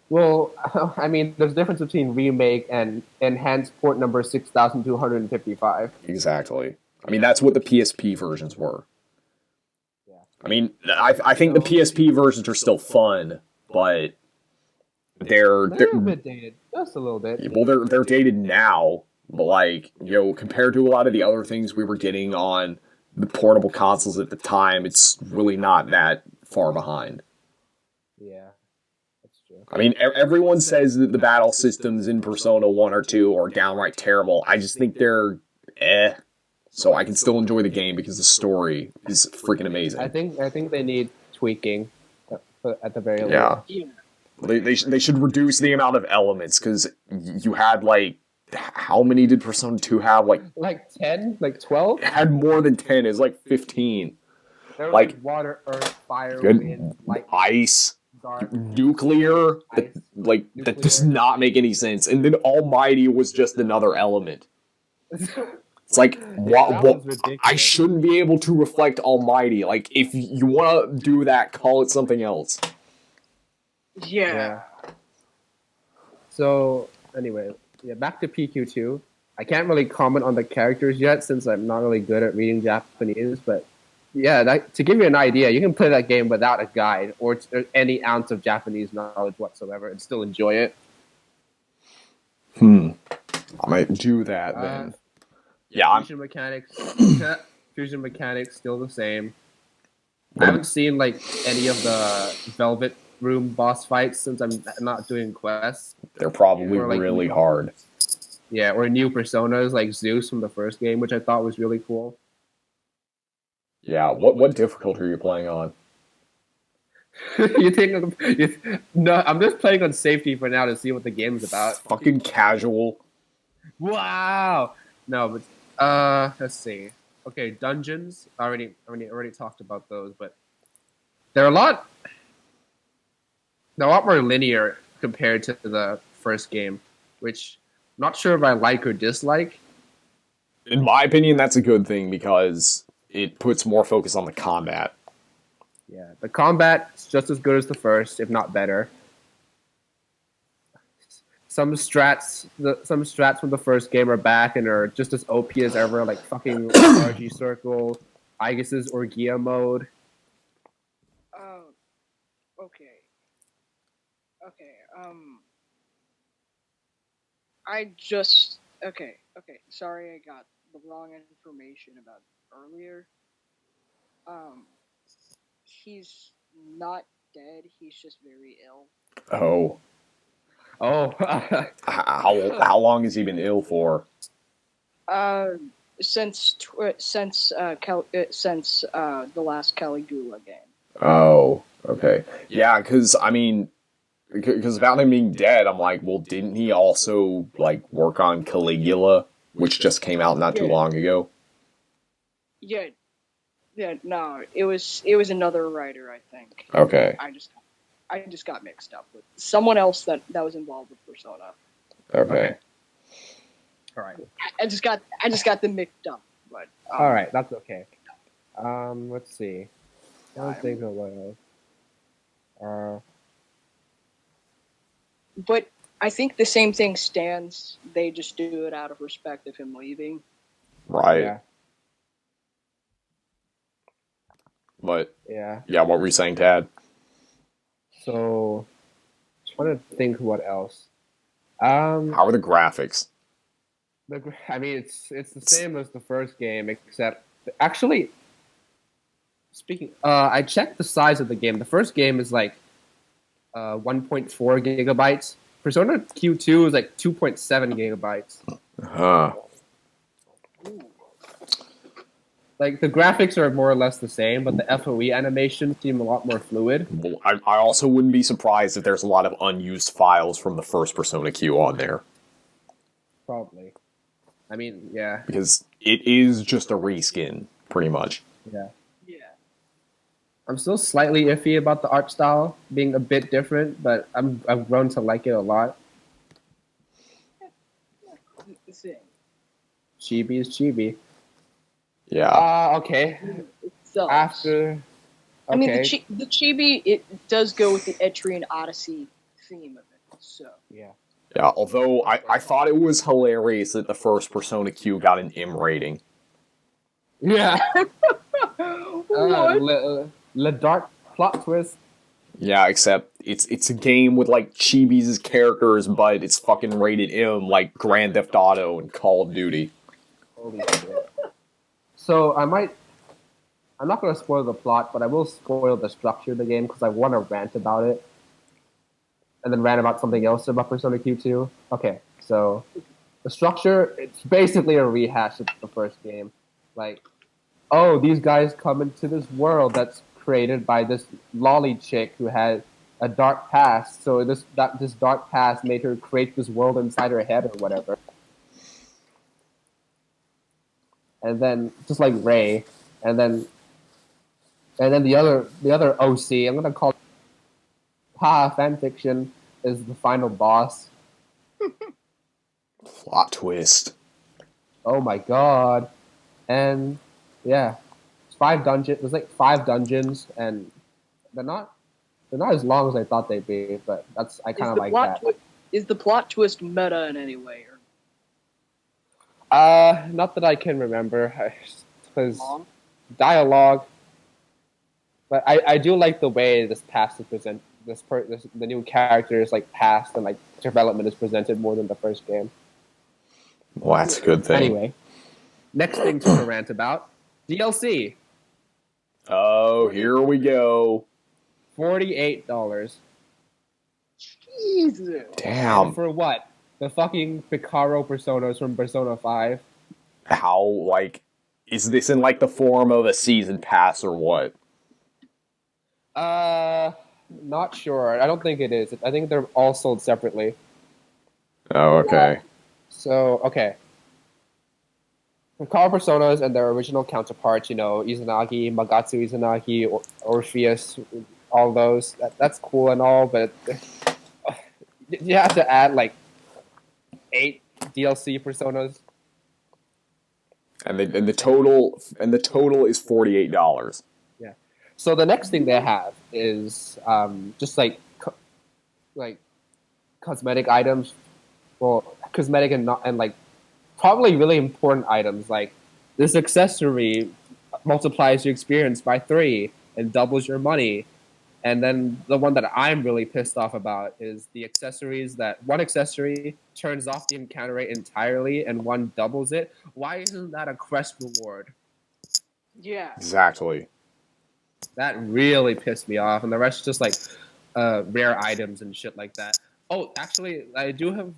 Well, I mean, there's a difference between remake and enhanced port number 6255. Exactly. I mean, that's what the PSP versions were. Yeah. I mean, I think the PSP versions are still fun, but they're a little bit dated, just a little bit. Well, they're dated now, but like, compared to a lot of the other things we were getting on the portable consoles at the time, it's really not that far behind. Yeah, that's true. I mean, everyone says that the battle systems in Persona 1 or 2 are downright terrible. I just think they're so I can still enjoy the game because the story is freaking amazing. I think they need tweaking at the very least. Yeah. They should reduce the amount of elements, because you had, like, how many did Persona 2 have? Like 10? Like 12? It had more than 10. It was like 15. There was like water, earth, fire, wind, lightning, ice, dark, nuclear. That does not make any sense. And then Almighty was just another element. It's like, I shouldn't be able to reflect Almighty. Like, if you want to do that, call it something else. Yeah. So, anyway, back to PQ2. I can't really comment on the characters yet since I'm not really good at reading Japanese, but yeah, to give you an idea, you can play that game without a guide or any ounce of Japanese knowledge whatsoever and still enjoy it. I might do that then. Yeah, Fusion mechanics still the same. I haven't seen like any of the Velvet Room boss fights since I'm not doing quests. They're probably really hard. Yeah, or new personas like Zeus from the first game, which I thought was really cool. Yeah, what difficulty are you playing on? No, I'm just playing on safety for now to see what the game's about. Fucking casual. Wow. No, but let's see. Okay, dungeons. I already talked about those, but they're a lot more linear compared to the first game, which I'm not sure if I like or dislike. In my opinion, that's a good thing because it puts more focus on the combat. Yeah, the combat is just as good as the first, if not better. Some strats from the first game are back and are just as OP as ever, like fucking RG Circle, Aegis's Orgia mode. Okay. Okay. Sorry, I got the wrong information about earlier. He's not dead. He's just very ill. Oh. Oh, How long has he been ill for? Since the last Caligula game. Oh, okay. Yeah, because I mean, because about him being dead, I'm like, well, didn't he also like work on Caligula, which just came out not too Yeah. long ago? Yeah, yeah. No, it was another writer, I think. Okay. I just got mixed up with someone else that was involved with Persona. Okay. all right, I just got them mixed up. But all right, that's okay. Let's see. I don't think of what else. But I think the same thing stands. They just do it out of respect of him leaving. Right. Yeah, But yeah. yeah, what were you saying, Tad? So, trying to think what else. How are the graphics? I mean, it's the same as the first game, except actually, speaking, I checked the size of the game. The first game is like 1.4 gigabytes. Persona Q2 is like 2.7 gigabytes. Huh. Like the graphics are more or less the same, but the FOE animations seem a lot more fluid. Well, I also wouldn't be surprised if there's a lot of unused files from the first Persona Q on there. Probably. I mean, yeah, Because it is just a reskin, pretty much. yeah. Yeah. I'm still slightly iffy about the art style being a bit different, but I've grown to like it a lot. The thing. Chibi is chibi. Yeah. Okay. So, After, okay. I mean, the chibi, it does go with the Etrian Odyssey theme of it. So yeah. Yeah, although I thought it was hilarious that the first Persona Q got an M rating. Yeah. what? Le dark plot twist. Yeah, except it's a game with like Chibi's characters, but it's fucking rated M like Grand Theft Auto and Call of Duty. Holy shit. So I'm not going to spoil the plot, but I will spoil the structure of the game because I want to rant about it. And then rant about something else about Persona Q2. Okay, so the structure, it's basically a rehash of the first game. Like, oh, these guys come into this world that's created by this lolly chick who had a dark past. So this dark past made her create this world inside her head or whatever. And then just like Ray, and then the other OC, I'm gonna call it fanfiction, is the final boss. Plot twist. Oh my god. And yeah. There's like 5 dungeons, and they're not as long as I thought they'd be, but I kinda like that. Is the plot twist meta in any way? Not that I can remember, because dialogue. But I do like the way this past is presented. The new character's like past and like development is presented more than the first game. Well, that's a good thing. Anyway, next thing to rant about: DLC. Oh, here we go. $48. Jesus. Damn. And for what? The fucking Picaro personas from Persona 5. How, like, is this in, like, the form of a season pass or what? Not sure. I don't think it is. I think they're all sold separately. Oh, okay. So, okay. Picaro personas and their original counterparts, Izanagi, Magatsu Izanagi, Orpheus, all those. That's cool and all, but you have to add, like, 8 DLC personas. And the total is $48. Yeah. So the next thing they have is just like cosmetic items. Well, cosmetic and like probably really important items like this accessory multiplies your experience by 3 and doubles your money. And then the one that I'm really pissed off about is the accessories that one accessory turns off the encounter rate entirely and one doubles it. Why isn't that a quest reward? Yeah. Exactly. That really pissed me off. And the rest is just like rare items and shit like that. Oh, actually, I do have.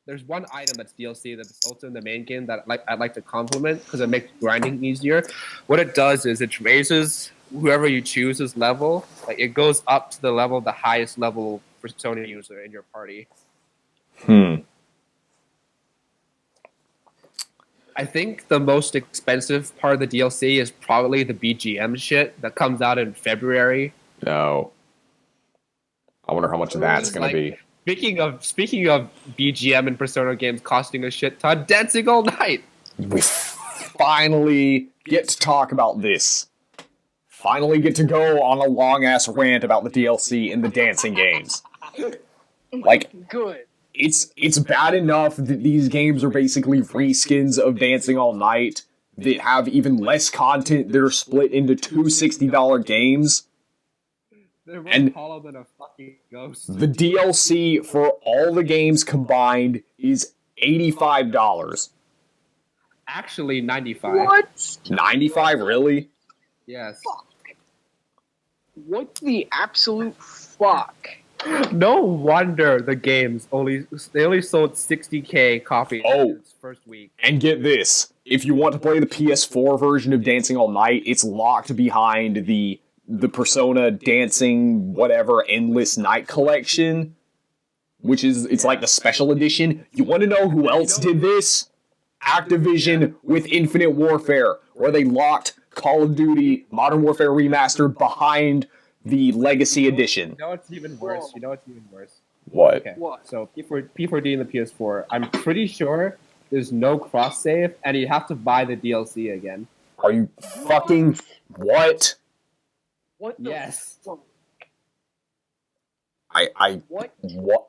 There's one item that's DLC that's also in the main game that I'd like to compliment because it makes grinding easier. What it does is it raises whoever you choose's level. Like it goes up to the level, the highest level Persona user in your party. I think the most expensive part of the DLC is probably the BGM shit that comes out in February. No. I wonder how much of that's going to be. Speaking of BGM and Persona games costing a shit ton, Dancing All Night. We finally get to talk about this. Finally get to go on a long-ass rant about the DLC in the dancing games. Like, Good. it's bad enough that these games are basically reskins of Dancing All Night that have even less content that are split into two $60 games. They're more And hollow than a fucking ghost. the DLC for all the games combined is $85. Actually, 95. What? 95, really? Yes. What the absolute fuck? No wonder the games only sold 60K copies in its first week. And get this, if you want to play the PS4 version of Dancing All Night, it's locked behind the Persona Dancing whatever Endless Night collection, which is it's like the special edition. You want to know who else did this? Activision with Infinite Warfare, where they locked Call of Duty Modern Warfare Remastered behind the Legacy Edition. You know what's even worse? What? Okay. What? So P4D in the PS4, I'm pretty sure there's no cross save, and you have to buy the DLC again. Are you fucking what? What the Yes. fuck? What? What?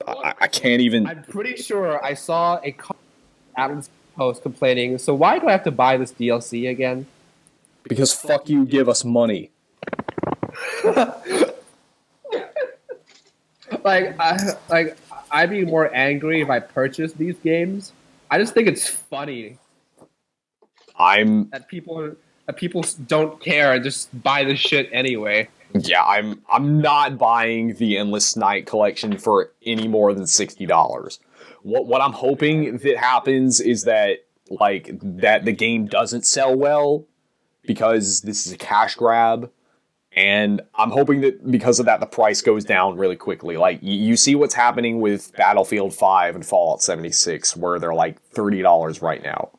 I can't even. I'm pretty sure I saw a Atlus post complaining. So why do I have to buy this DLC again? Because fuck you, give us money. I'd be more angry if I purchased these games. I just think it's funny that people don't care and just buy the shit anyway. Yeah, I'm not buying the Endless Night collection for any more than $60. What I'm hoping that happens is that that the game doesn't sell well because this is a cash grab. And I'm hoping that because of that, the price goes down really quickly. Like, you see what's happening with Battlefield 5 and Fallout 76, where they're like $30 right now.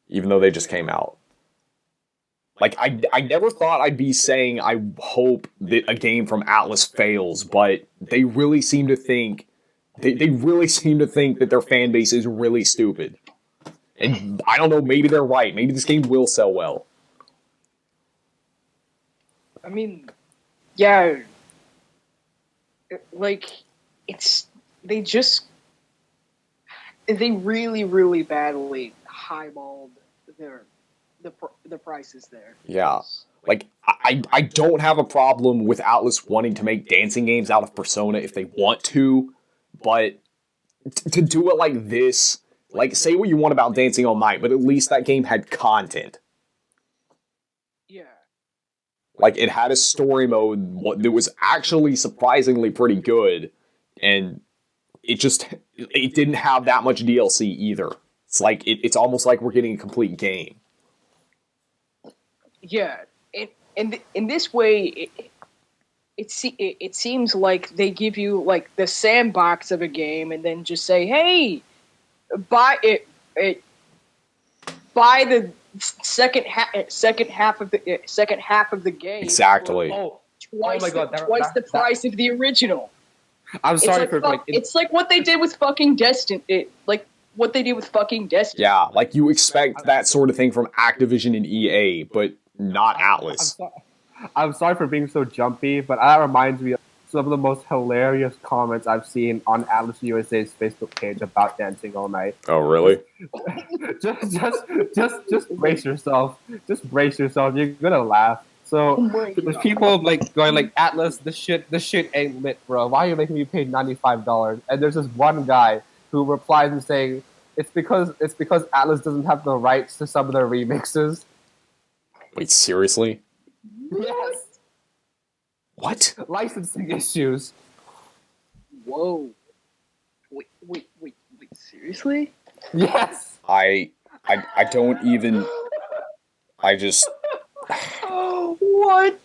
Even though they just came out. Like, I never thought I'd be saying I hope that a game from Atlus fails, but they really seem to think... They really seem to think that their fan base is really stupid. And I don't know, maybe they're right. Maybe this game will sell well. I mean, yeah. Like, they really, really badly highballed the prices there. Yeah. Like, I don't have a problem with Atlus wanting to make dancing games out of Persona if they want to, but to do it like this, like, say what you want about Dancing All Night, but at least that game had content. Yeah. Like, it had a story mode that was actually surprisingly pretty good, and it didn't have that much DLC either. It's like, it's almost like we're getting a complete game. Yeah. In this way, it seems like they give you, like, the sandbox of a game and then just say, hey, buy the second half of the game. Exactly. Twice my God, the price of the original. I'm sorry it's like what they did with fucking Destiny. What they did with fucking Destiny. Yeah, like you expect that sort of thing from Activision and EA, but not Atlus. I'm sorry for being so jumpy, but that reminds me of some of the most hilarious comments I've seen on Atlus USA's Facebook page about Dancing All Night. Oh, really? just brace yourself. Just brace yourself. You're gonna laugh. So there's people going like, Atlus, this shit ain't lit, bro. Why are you making me pay $95? And there's this one guy who replies and saying, it's because Atlus doesn't have the rights to some of their remixes. Wait, seriously? Yes. What? Licensing issues. Whoa. Wait, seriously? Yes. I don't even. I just. Oh, what?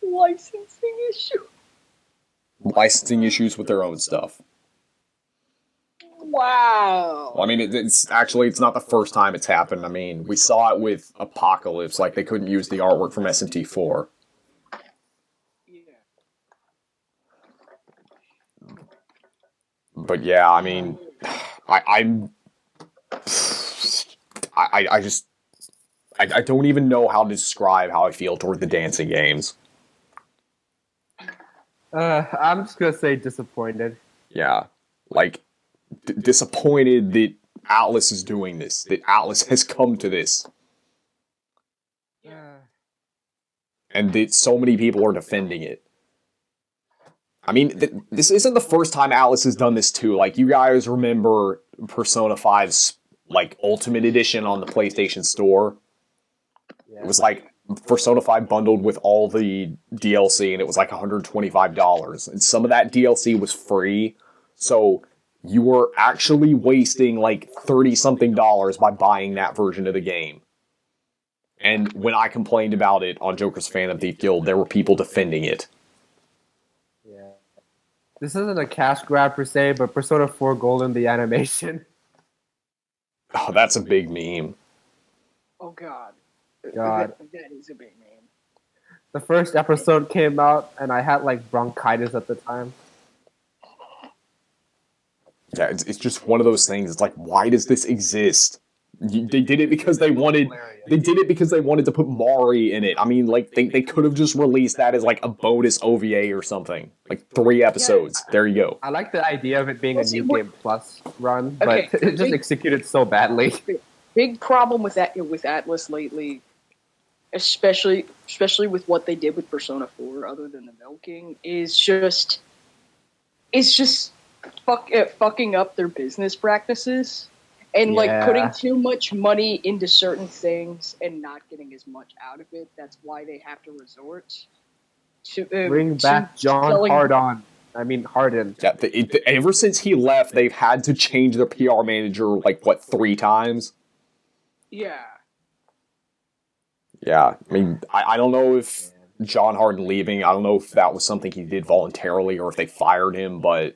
Licensing issue? Licensing issues with their own stuff. Wow. Well, I mean, it's not the first time it's happened. I mean, we saw it with Apocalypse, like they couldn't use the artwork from SMT4. Yeah. But yeah, I mean, I'm. I just. I don't even know how to describe how I feel toward the dancing games. I'm just gonna say disappointed. Yeah. Like, disappointed that Atlus is doing this, that Atlus has come to this, and that so many people are defending it. I mean, this isn't the first time Atlus has done this too. Like, you guys remember Persona 5's, like, Ultimate Edition on the PlayStation Store? Yeah. It was like Persona 5 bundled with all the DLC, and it was like $125. And some of that DLC was free, so you were actually wasting like 30-something dollars by buying that version of the game. And when I complained about it on Joker's Phantom Thief Guild, there were people defending it. Yeah. This isn't a cash grab per se, but Persona 4 Golden, the animation. Oh, that's a big meme. Oh, God. God. That is a big name. The first episode came out, and I had like bronchitis at the time. Yeah, it's just one of those things. It's like, why does this exist? They did it because they wanted. They did it because they wanted to put Mari in it. I mean, like they could have just released that as like a bonus OVA or something, like 3 episodes. There you go. I like the idea of it being a New what- Game Plus run, but Okay, it just executed so badly. Big problem with that with Atlus lately, especially with what they did with Persona 4, other than the milking, is just fucking up their business practices and like putting too much money into certain things and not getting as much out of it. That's why they have to resort to Bring back John Harden. Yeah, ever since he left, they've had to change their PR manager like 3 times. Yeah. Yeah, I mean, I don't know if John Harden leaving, I don't know if that was something he did voluntarily or if they fired him, but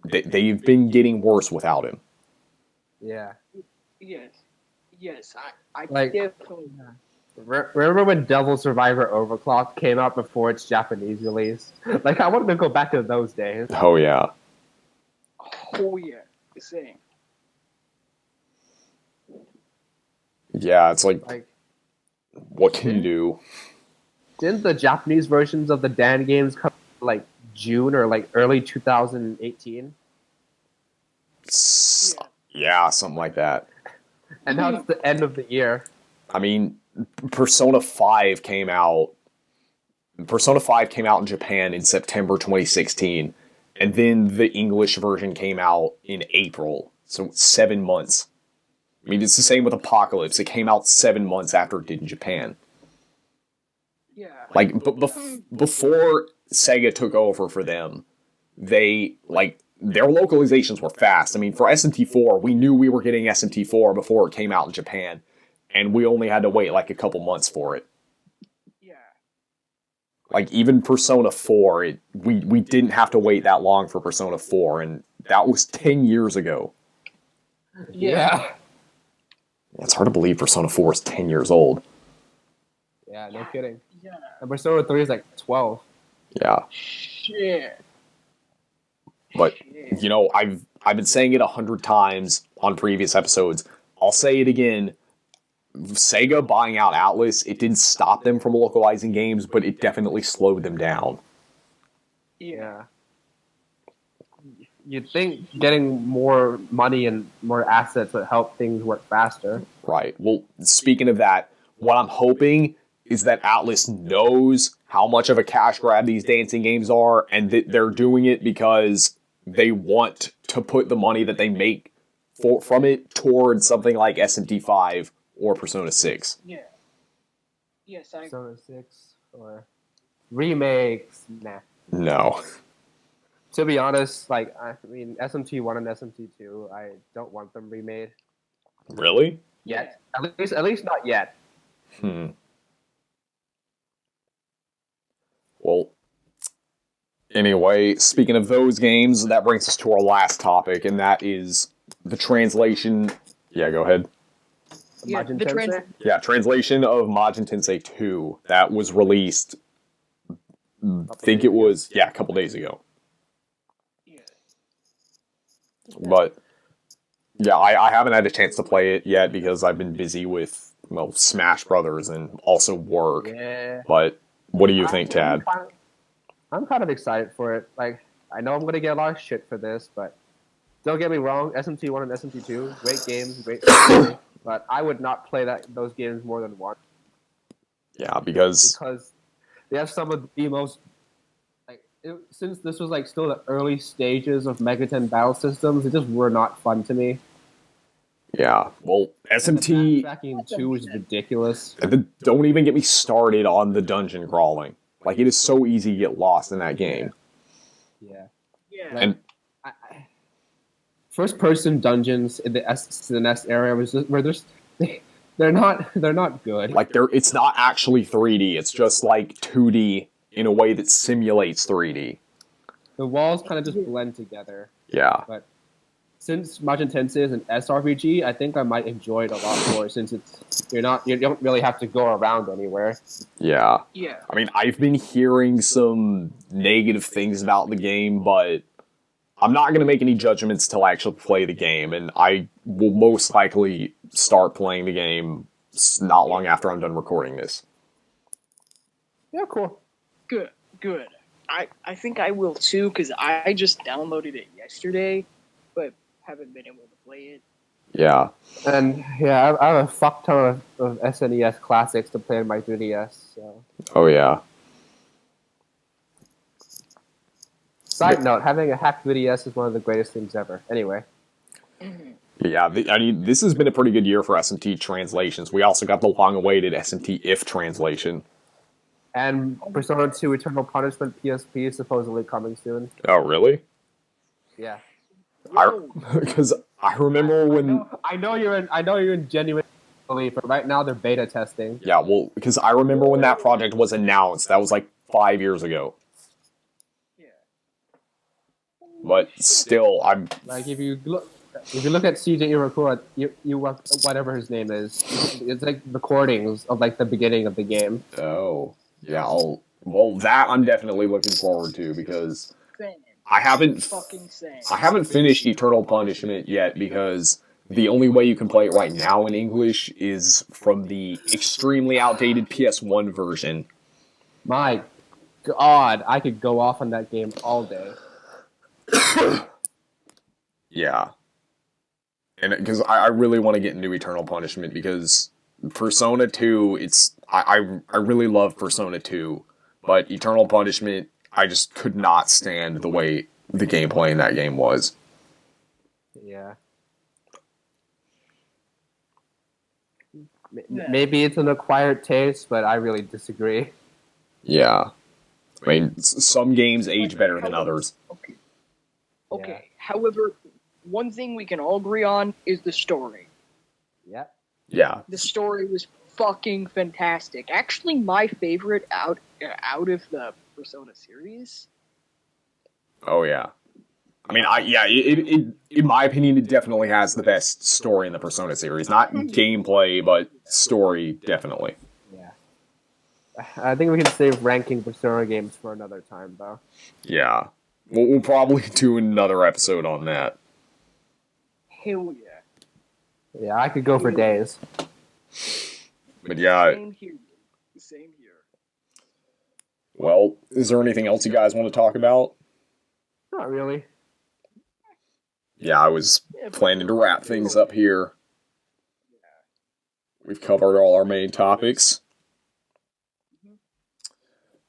they've been getting worse without him. Yeah. Yes, I Like, definitely. remember when Devil Survivor Overclock came out before its Japanese release? Like, I wanted to go back to those days. Oh, yeah. Oh, yeah. The same. Yeah, it's like what can you do? Didn't the Japanese versions of the Dan games come like June or like early 2018? Yeah, something like that. And now it's the end of the year. I mean, Persona 5 came out in Japan in September 2016, and then the English version came out in April, so 7 months. I mean, it's the same with Apocalypse. It came out 7 months after it did in Japan. Yeah. Like, before Sega took over for them, their localizations were fast. I mean, for SMT4, we knew we were getting SMT4 before it came out in Japan, and we only had to wait like a couple months for it. Yeah. Like, even Persona 4, we didn't have to wait that long for Persona 4, and that was 10 years ago. Yeah. It's hard to believe Persona 4 is 10 years old. Yeah, no kidding. Yeah. And Persona 3 is like 12. Yeah. Shit. But, you know, I've been saying it 100 times on previous episodes. I'll say it again. Sega buying out Atlus, it didn't stop them from localizing games, but it definitely slowed them down. Yeah. You'd think getting more money and more assets would help things work faster. Right. Well, speaking of that, what I'm hoping is that Atlus knows how much of a cash grab these dancing games are, and that they're doing it because they want to put the money that they make from it towards something like SMT5 or Persona 6. Yeah. Yes, Persona 6 or remakes. Nah. No. To be honest, like I mean, SMT1 and SMT2, I don't want them remade Really? yet. At least not yet. Well, anyway, speaking of those games, that brings us to our last topic, and that is the translation. Yeah, go ahead. Yeah, Majin the trans- Tensei? Yeah, translation of Majin Tensei II. That was released, I think it was, a couple days ago. Yeah. But, yeah, I haven't had a chance to play it yet because I've been busy with, well, Smash Brothers and also work. Yeah. But what do you think, Tad? I'm kind of excited for it. Like, I know I'm going to get a lot of shit for this, but don't get me wrong, SMT1 and SMT2, great games, great story, but I would not play those games more than once. Yeah, because they have some of the most, since this was like still the early stages of Megaten battle systems, it just were not fun to me. yeah, well, SMT, Tracking 2 is ridiculous. don't even get me started on the dungeon crawling. Like, it is so easy to get lost in that game. Yeah. Yeah. Like, And first-person dungeons in the SNES era was just, where they're not good. like, it's not actually 3D. It's just like 2D in a way that simulates 3D. The walls kind of just blend together. Yeah. But since Majin Tensei is an SRPG, I think I might enjoy it a lot more since you don't really have to go around anywhere. Yeah. Yeah. I mean, I've been hearing some negative things about the game, but I'm not going to make any judgments till I actually play the game, and I will most likely start playing the game not long after I'm done recording this. Yeah, cool. Good. I think I will too, because I just downloaded it yesterday, but haven't been able to play it. Yeah. And yeah, I have a fuck ton of SNES classics to play on my 3DS. So. Oh, yeah. Side note, having a hacked 3DS is one of the greatest things ever. Anyway. Yeah, I mean, this has been a pretty good year for SMT translations. We also got the long-awaited SMT If translation. And Persona 2 Eternal Punishment PSP is supposedly coming soon. Oh, really? Yeah. Because I remember when... I know you're in genuine belief, but right now they're beta testing. Yeah, well, because I remember when that project was announced. That was like 5 years ago. Yeah. But still, I'm... Like, if you look at CJ Iwakura, whatever his name is, it's like recordings of like the beginning of the game. Oh, yeah, well, that I'm definitely looking forward to, because Same. I haven't finished Eternal Punishment yet, because the only way you can play it right now in English is from the extremely outdated PS1 version. My God, I could go off on that game all day. Yeah. And because I really want to get into Eternal Punishment, because Persona 2, I really love Persona 2, but Eternal Punishment, I just could not stand the way the gameplay in that game was. Yeah. Maybe it's an acquired taste, but I really disagree. Yeah. I mean, some games age better than others. Okay. Yeah. However, one thing we can all agree on is the story. Yeah. Yeah. The story was fucking fantastic. Actually, my favorite out of the Persona series. Oh, yeah. I mean, it in my opinion, it definitely has the best story in the Persona series. Not gameplay, but story, definitely. Yeah. I think we can save ranking Persona games for another time, though. Yeah. We'll probably do another episode on that. Hell yeah. Yeah, I could go for days. But yeah. Same here. Well, is there anything else you guys want to talk about? Not really. Yeah, I was planning to wrap things up here. We've covered all our main topics.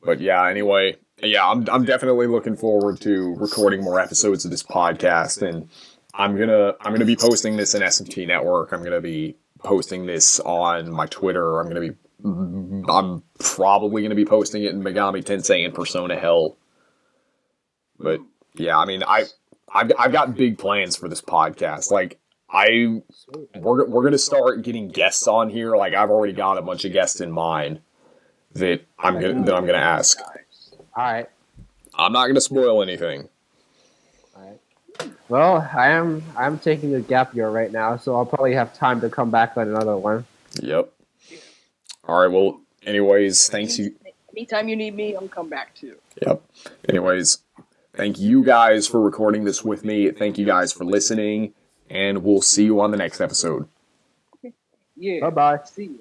But yeah, anyway, yeah, I'm definitely looking forward to recording more episodes of this podcast, and I'm gonna be posting this in SMT Network. I'm gonna be posting this on my Twitter. I'm probably gonna be posting it in Megami Tensei and Persona Hell. But Yeah, I mean, I've got big plans for this podcast. Like, we're gonna start getting guests on here. Like, I've already got a bunch of guests in mind that I'm gonna ask. All right. I'm not gonna spoil anything. All right. Well, I'm taking a gap year right now, so I'll probably have time to come back on another one. Yep. All right. Well, anyways, thanks you. Anytime you need me, I'll come back too. Yep. Anyways, thank you guys for recording this with me. Thank you guys for listening, and we'll see you on the next episode. Yeah. Bye-bye. See ya.